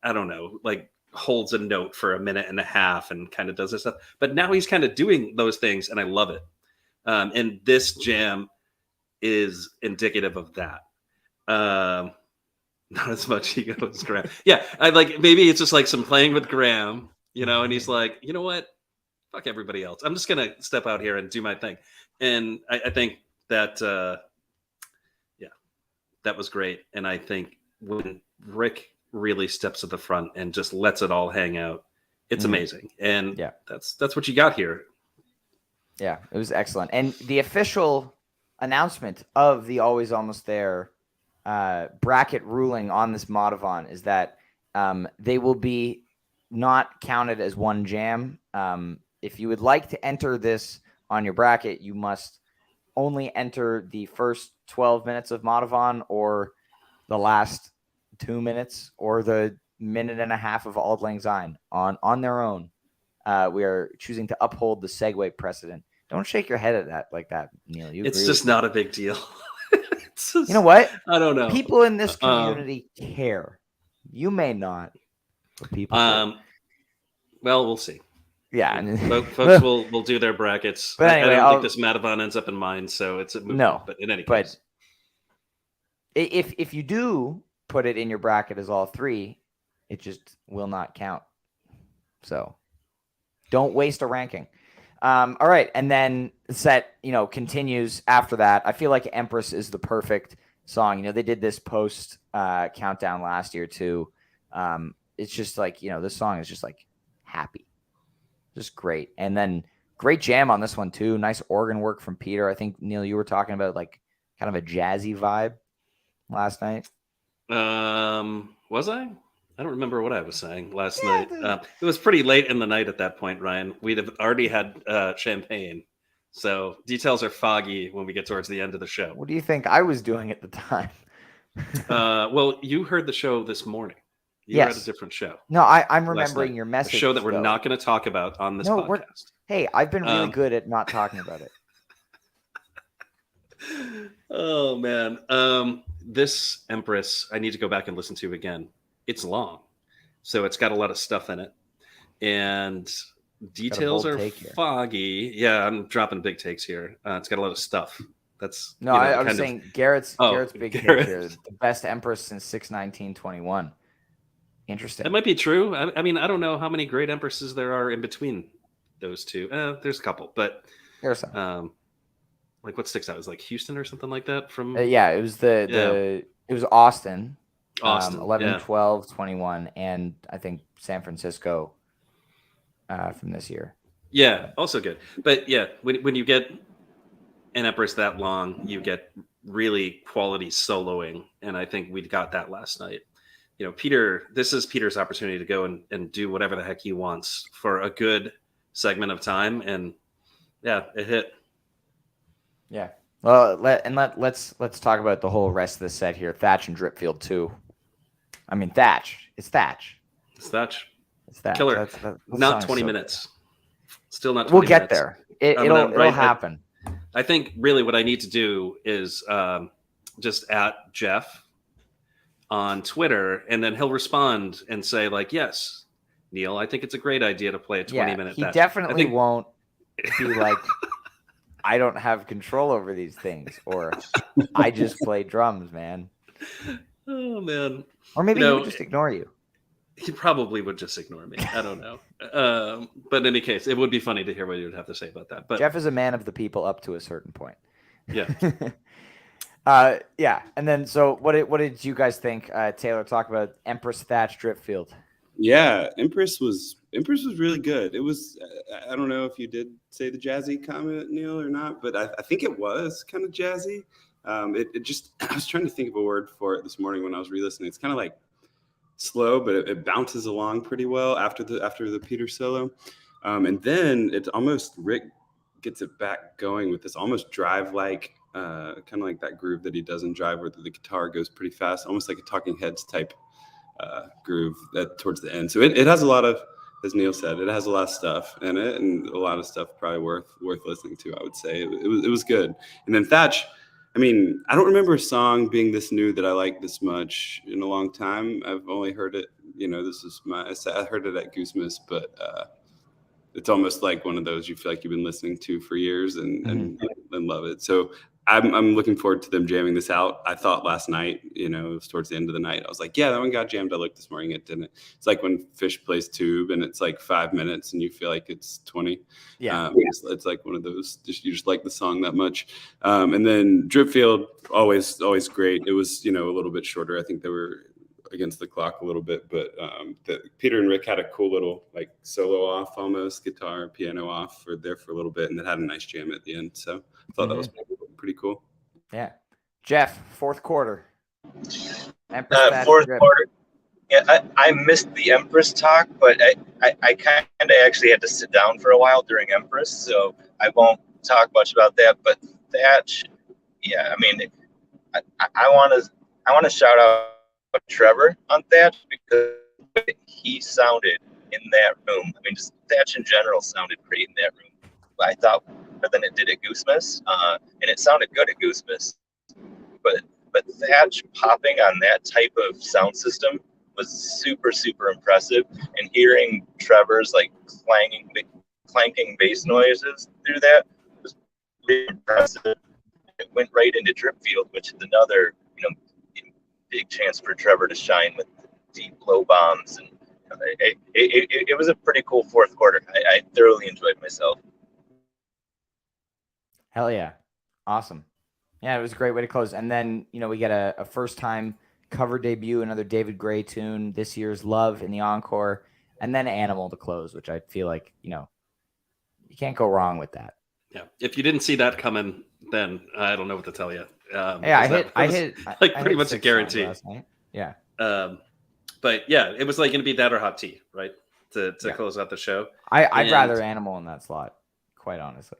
I don't know, like holds a note for a minute and a half and kind of does this stuff. But now he's kind of doing those things and I love it. And this jam is indicative of that. Not as much ego as Graham. Yeah, I like maybe it's just like some playing with Graham, and he's like, you know what? Fuck everybody else. I'm just gonna step out here and do my thing. And I think that that was great. And I think when Rick really steps to the front and just lets it all hang out, it's amazing. And that's what you got here. Yeah, it was excellent. And the official announcement of the Always Almost There bracket ruling on this Modavon is that they will be not counted as one jam. If you would like to enter this on your bracket, you must only enter the first 12 minutes of Modavon or the last 2 minutes or the minute and a half of Auld Lang Syne on their own. We are choosing to uphold the segue precedent. Don't shake your head at that like that, Neil. It's just not a big deal. Just, you know what? I don't know. People in this community care. You may not, but people care. Well, we'll see. Yeah. Folks will do their brackets. But anyway, I don't think this Matavon ends up in mine, so it's a movement. No, but in any case. If you do put it in your bracket as all three, it just will not count. So don't waste a ranking. All right. And then set, continues after that. I feel like Empress is the perfect song. They did this post countdown last year too. It's just like, this song is just like happy. Just great. And then great jam on this one too. Nice organ work from Peter. I think, Neil, you were talking about like kind of a jazzy vibe last night. Was I? I don't remember what I was saying last night. It was pretty late in the night at that point, Ryan. We'd have already had champagne. So details are foggy when we get towards the end of the show. What do you think I was doing at the time? Well, you heard the show this morning. You were at a different show. No, I'm remembering your message. A show that we're not going to talk about on this podcast. Hey, I've been really good at not talking about it. Oh, man. This Empress, I need to go back and listen to again. It's long, so it's got a lot of stuff in it, and details are foggy. Yeah, I'm dropping big takes here. It's got a lot of stuff That's No, you know, I was kind of- saying Garrett's Oh, Garrett's big Garrett. hit here. The best Empress since 6/19/21. Interesting. That might be true. I mean, I don't know how many great Empresses there are in between those two. There's a couple, but There's some. like what sticks out? It was like Houston or something like that from Yeah, it was it was Austin. Austin. 11, yeah. 12, 21, and I think San Francisco from this year. Yeah, also good. But yeah, when you get an Empress that long, you get really quality soloing, and I think we got that last night. You know, Peter, this is Peter's opportunity to go and do whatever the heck he wants for a good segment of time, and yeah, it hit. Yeah. Well, let's talk about the whole rest of the set here. Thatch and Dripfield too. I mean, Thatch. It's Thatch. It's Thatch. It's Thatch. Killer. That Not song's 20 so minutes. Still not 20 We'll get minutes. there. It'll happen. I think really what I need to do is just at Jeff on Twitter, and then he'll respond and say like, yes, Neil, I think it's a great idea to play a 20-minute He Thatch. definitely won't be like, I don't have control over these things, or I just play drums, man. Oh man. Or maybe he would just ignore you. He probably would just ignore me. I don't know. But in any case, it would be funny to hear what you would have to say about that. But Jeff is a man of the people up to a certain point. Yeah. Yeah. And then, so what did you guys think, Taylor, talk about Empress Thatch Dripfield? Yeah, Empress was really good. It was, I don't know if you did say the jazzy comment, Neil, or not, but I think it was kind of jazzy. It just, I was trying to think of a word for it this morning when I was re-listening. It's kind of like slow, but it bounces along pretty well after the Peter solo. And then it's almost, Rick gets it back going with this almost drive-like, kind of like that groove that he does in Drive where the guitar goes pretty fast, almost like a Talking Heads type groove towards the end. So it has a lot of, as Neil said, it has a lot of stuff in it, and a lot of stuff probably worth listening to, I would say. It was good. And then Thatch, I mean, I don't remember a song being this new that I like this much in a long time. I've only heard it, I heard it at Goose, but it's almost like one of those you feel like you've been listening to for years and love it. So I'm looking forward to them jamming this out. I thought last night, it was towards the end of the night, I was like, yeah, that one got jammed. I looked this morning, it didn't. It's like when Fish plays Tube and it's like 5 minutes and you feel like it's 20. Yeah. It's like one of those, you just like the song that much. And then Dripfield, always great. It was, a little bit shorter. I think they were against the clock a little bit, but Peter and Rick had a cool little like solo off, almost guitar, piano off for a little bit, and it had a nice jam at the end. So I thought that was pretty cool. Yeah. Jeff, fourth quarter. Fourth quarter. Yeah, I missed the Empress talk, but I kind of actually had to sit down for a while during Empress, so I won't talk much about that. But Thatch, yeah, I mean, I want to shout out Trevor on Thatch because he sounded in that room. I mean, just Thatch in general sounded great in that room. I thought better than it did at Goosemas, and it sounded good at Goosemas. But Thatch popping on that type of sound system was super, super impressive. And hearing Trevor's like clanking bass noises through that was really impressive. It went right into Dripfield, which is another, big chance for Trevor to shine with deep low bombs. And it was a pretty cool fourth quarter. I thoroughly enjoyed myself. Hell yeah. Awesome. Yeah, it was a great way to close. And then, we get a first time cover debut, another David Gray tune, this year's Love in the encore, and then Animal to close, which I feel like, you can't go wrong with that. Yeah. If you didn't see that coming, then I don't know what to tell you. Yeah, I hit pretty much a guarantee. Last night. Yeah. But yeah, it was like going to be that or Hot Tea, right? To close out the show. I'd rather Animal in that slot, quite honestly.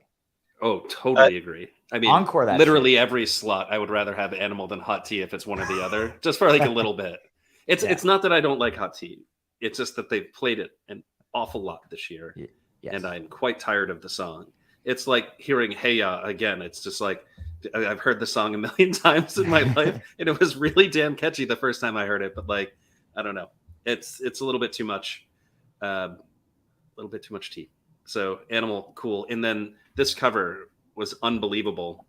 Oh, totally agree. I mean, encore that literally shit. Every slot, I would rather have Animal than Hot Tea if it's one or the other, just for like a little bit. It's not that I don't like Hot Tea. It's just that they've played it an awful lot this year, and I'm quite tired of the song. It's like hearing Hey Ya again. It's just like I've heard the song a million times in my life, and it was really damn catchy the first time I heard it. But like, I don't know, it's a little bit too much, tea. So Animal, cool, and then this cover was unbelievable.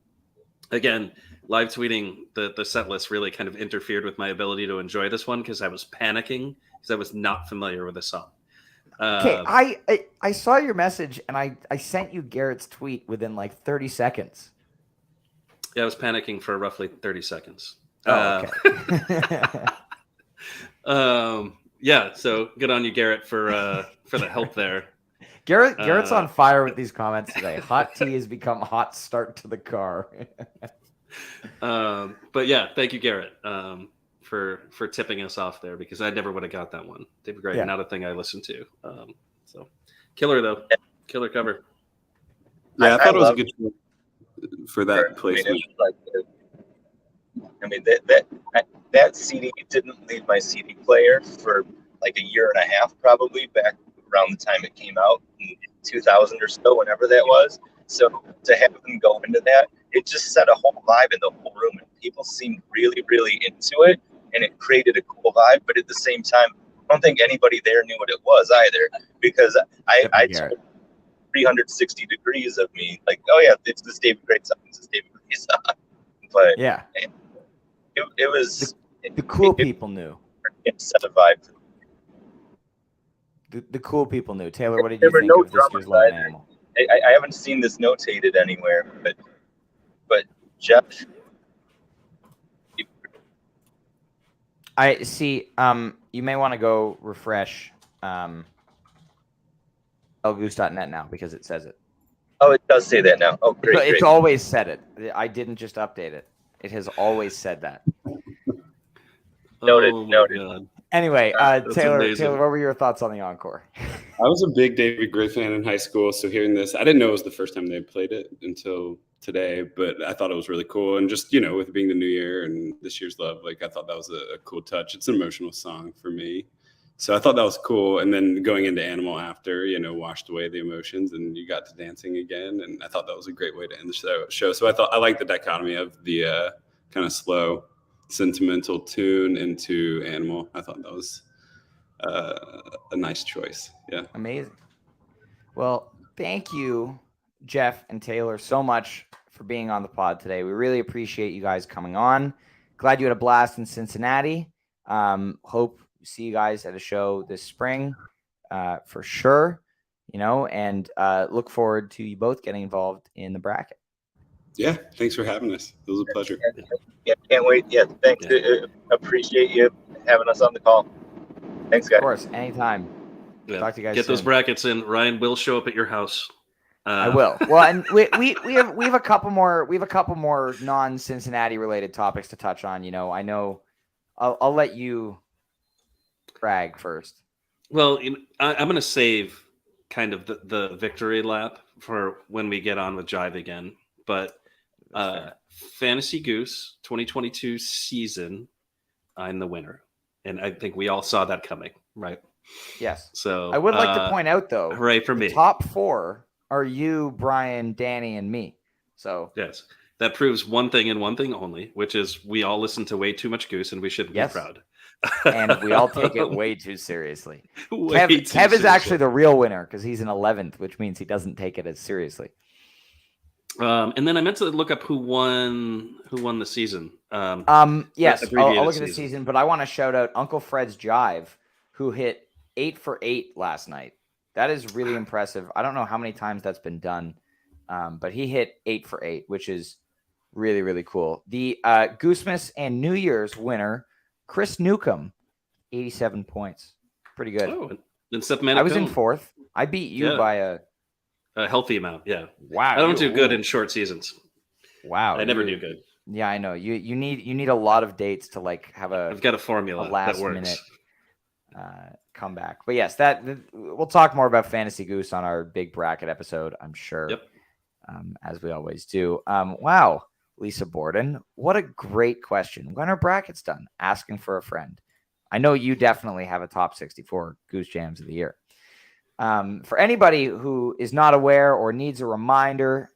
again, live tweeting the set list really kind of interfered with my ability to enjoy this one because I was panicking because I was not familiar with the song. Okay, I saw your message and I sent you Garrett's tweet within like 30 seconds. Yeah, I was panicking for roughly 30 seconds. Oh, okay. Yeah, so good on you, Garrett, for the help there. Garrett's on fire with these comments today. Hot tea has become hot start to the car. But yeah, thank you, Garrett, for tipping us off there because I never would have got that one. David Gray, not a thing I listened to. So killer though, killer cover. Yeah, I thought it was a good for that placement. I mean, that CD didn't leave my CD player for like a year and a half, probably back around the time it came out in 2000 or so, whenever that was. So to have them go into that, it just set a whole vibe in the whole room, and people seemed really, really into it, and it created a cool vibe. But at the same time, I don't think anybody there knew what it was either, because I told 360 degrees of me, like, oh yeah, it's this David Gray song, it's this David Gray song. But yeah, it was the cool people knew. It set a vibe. The cool people knew. Taylor, what did you think of this year's Love and Animal? I haven't seen this notated anywhere, but Jeff, I see. You may want to go refresh lgoose.net now because it says it. Oh, it does say that now. Oh, great. It's always said it. I didn't just update it. It has always said that. Noted. God. Anyway, Taylor, what were your thoughts on the encore? I was a big David Gray fan in high school, so hearing this, I didn't know it was the first time they played it until today, but I thought it was really cool. And just, with it being the new year and this year's love, like I thought that was a cool touch. It's an emotional song for me. So I thought that was cool. And then going into Animal after, washed away the emotions and you got to dancing again. And I thought that was a great way to end the show. So I liked the dichotomy of the kind of slow, sentimental tune into Animal. I thought that was a nice choice. Yeah. Amazing. Well, thank you, Jeff and Taylor, so much for being on the pod today. We really appreciate you guys coming on. Glad you had a blast in Cincinnati. Hope we see you guys at a show this spring for sure, and look forward to you both getting involved in the bracket. Yeah, thanks for having us. It was a pleasure. Yeah, can't wait. Yeah, thanks. Appreciate you having us on the call. Thanks, guys. Of course, anytime. Yeah. Talk to you guys Get soon. those brackets in. Ryan will show up at your house. I will. Well, and we have a couple more non-Cincinnati related topics to touch on. I know. I'll let you brag first. Well, I'm going to save kind of the victory lap for when we get on with Jive again. But Fantasy Goose 2022 season, I'm the winner. And I think we all saw that coming, right? Yes. So I would like to point out, though, hooray for me. Top four are you, Brian, Danny, and me. So yes, that proves one thing and one thing only, which is we all listen to way too much Goose, and we shouldn't be proud. And we all take it way too seriously. Kev is actually the real winner because he's in 11th, which means he doesn't take it as seriously. And then I meant to look up who won the season. Yes, I'll look at the season, but I want to shout out Uncle Fred's Jive, who hit 8 for 8 last night. That is really impressive. I don't know how many times that's been done, but he hit 8 for 8, which is really, really cool. The Goosemas and New Year's winner, Chris Newcomb, 87 points. Pretty good. Oh, and I was in 4th. I beat you by a healthy amount. Yeah. Wow. I don't do good in short seasons. Wow. I never do good. Yeah, I know. You need a lot of dates to have I've got a formula last that works. Minute comeback. But yes, we'll talk more about Fantasy Goose on our big bracket episode, I'm sure. Yep. As we always do. Wow, Lisa Borden, what a great question. When are brackets done? Asking for a friend. I know you definitely have a top 64 Goose Jams of the year. For anybody who is not aware or needs a reminder,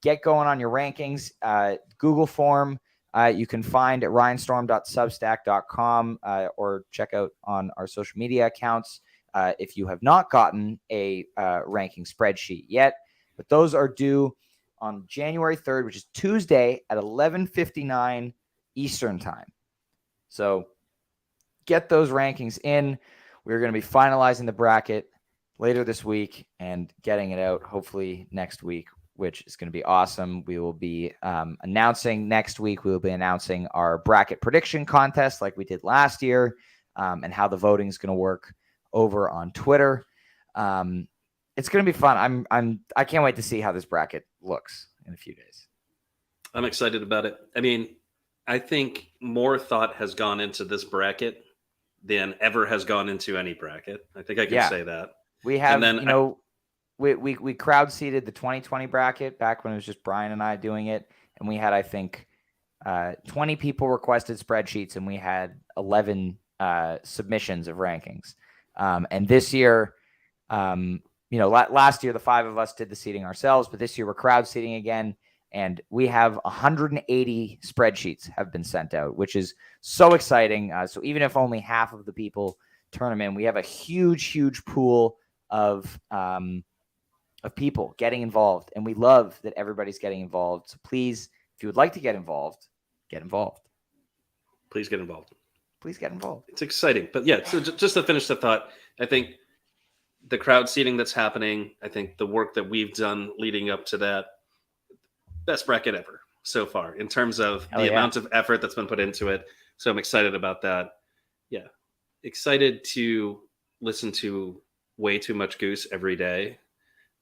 get going on your rankings. Google form you can find at ryanstorm.substack.com or check out on our social media accounts if you have not gotten a ranking spreadsheet yet. But those are due on January 3rd, which is Tuesday at 11:59 Eastern time. So get those rankings in. We're going to be finalizing the bracket later this week and getting it out hopefully next week, which is going to be awesome. We will be announcing next week. We will be announcing our bracket prediction contest like we did last year, and how the voting is going to work over on Twitter. It's going to be fun. I can't wait to see how this bracket looks in a few days. I'm excited about it. I mean, I think more thought has gone into this bracket than ever has gone into any bracket. I think I can say that. We have, we crowd seeded the 2020 bracket back when it was just Brian and I doing it. And we had, I think, 20 people requested spreadsheets, and we had 11 submissions of rankings. And this year, last year, the 5 of us did the seeding ourselves, but this year we're crowd seeding again. And we have 180 spreadsheets have been sent out, which is so exciting. So even if only half of the people turn them in, we have a huge, huge pool of people getting involved. And we love that everybody's getting involved. So please, if you would like to get involved, get involved. Please get involved. Please get involved. It's exciting. But yeah, so just to finish the thought, I think the crowd seating that's happening, I think the work that we've done leading up to that, best bracket ever so far in terms of the amount of effort that's been put into it. So I'm excited about that. Yeah. Excited to listen to way too much Goose every day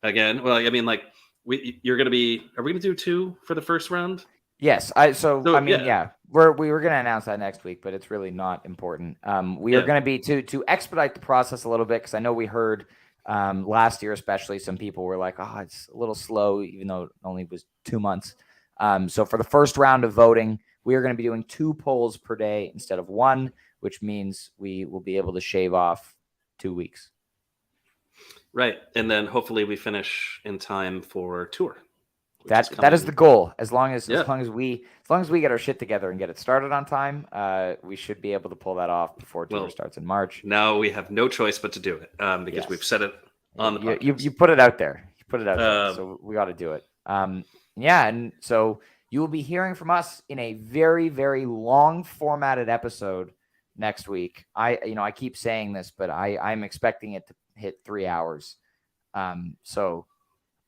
again. Well, I mean, like are we going to do 2 for the first round? Yes. We were going to announce that next week, but it's really not important. We are going to be to expedite the process a little bit, because I know we heard last year, especially, some people were like, "Oh, it's a little slow," even though it only was 2 months. So for the first round of voting, we are going to be doing 2 polls per day instead of 1, which means we will be able to shave off 2 weeks. Right, and then hopefully we finish in time for tour. That is the goal. As long as we get our shit together and get it started on time, we should be able to pull that off before tour starts in March. Now we have no choice but to do it, because we've said it on the podcast. You put it out there. So we got to do it. And so you will be hearing from us in a very, very long formatted episode next week. I keep saying this, but I'm expecting it to hit 3 hours. So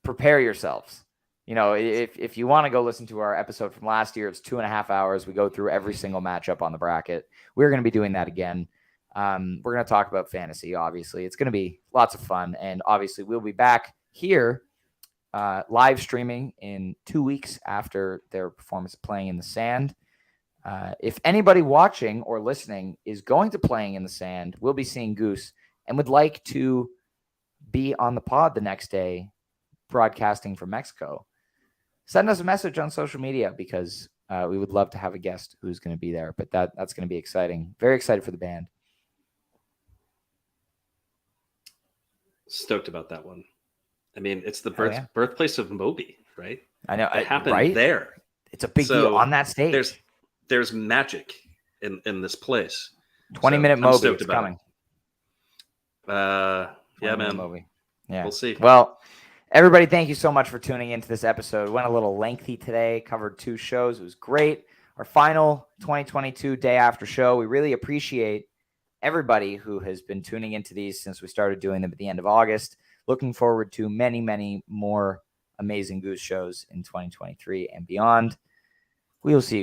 prepare yourselves. If you want to go listen to our episode from last year, it's 2.5 hours. We go through every single matchup on the bracket. We're going to be doing that again. We're going to talk about fantasy, obviously. It's going to be lots of fun. And obviously, we'll be back here live streaming in 2 weeks after their performance of Playing in the Sand. If anybody watching or listening is going to Playing in the Sand, we'll be seeing Goose and would like to be on the pod the next day broadcasting from Mexico. Send us a message on social media, because we would love to have a guest who's going to be there. But that's going to be exciting. Very excited for the band. Stoked about that one. I mean, it's the birthplace of Moby, right? I know. It happened there. It's a big deal on that stage. There's magic in this place. 20-minute Moby is coming. Yeah, man. Moby. Yeah, we'll see. Well, everybody, thank you so much for tuning into this episode. Went a little lengthy today, covered 2 shows. It was great. Our final 2022 day after show. We really appreciate everybody who has been tuning into these since we started doing them at the end of August. Looking forward to many, many more amazing Goose shows in 2023 and beyond. We will see you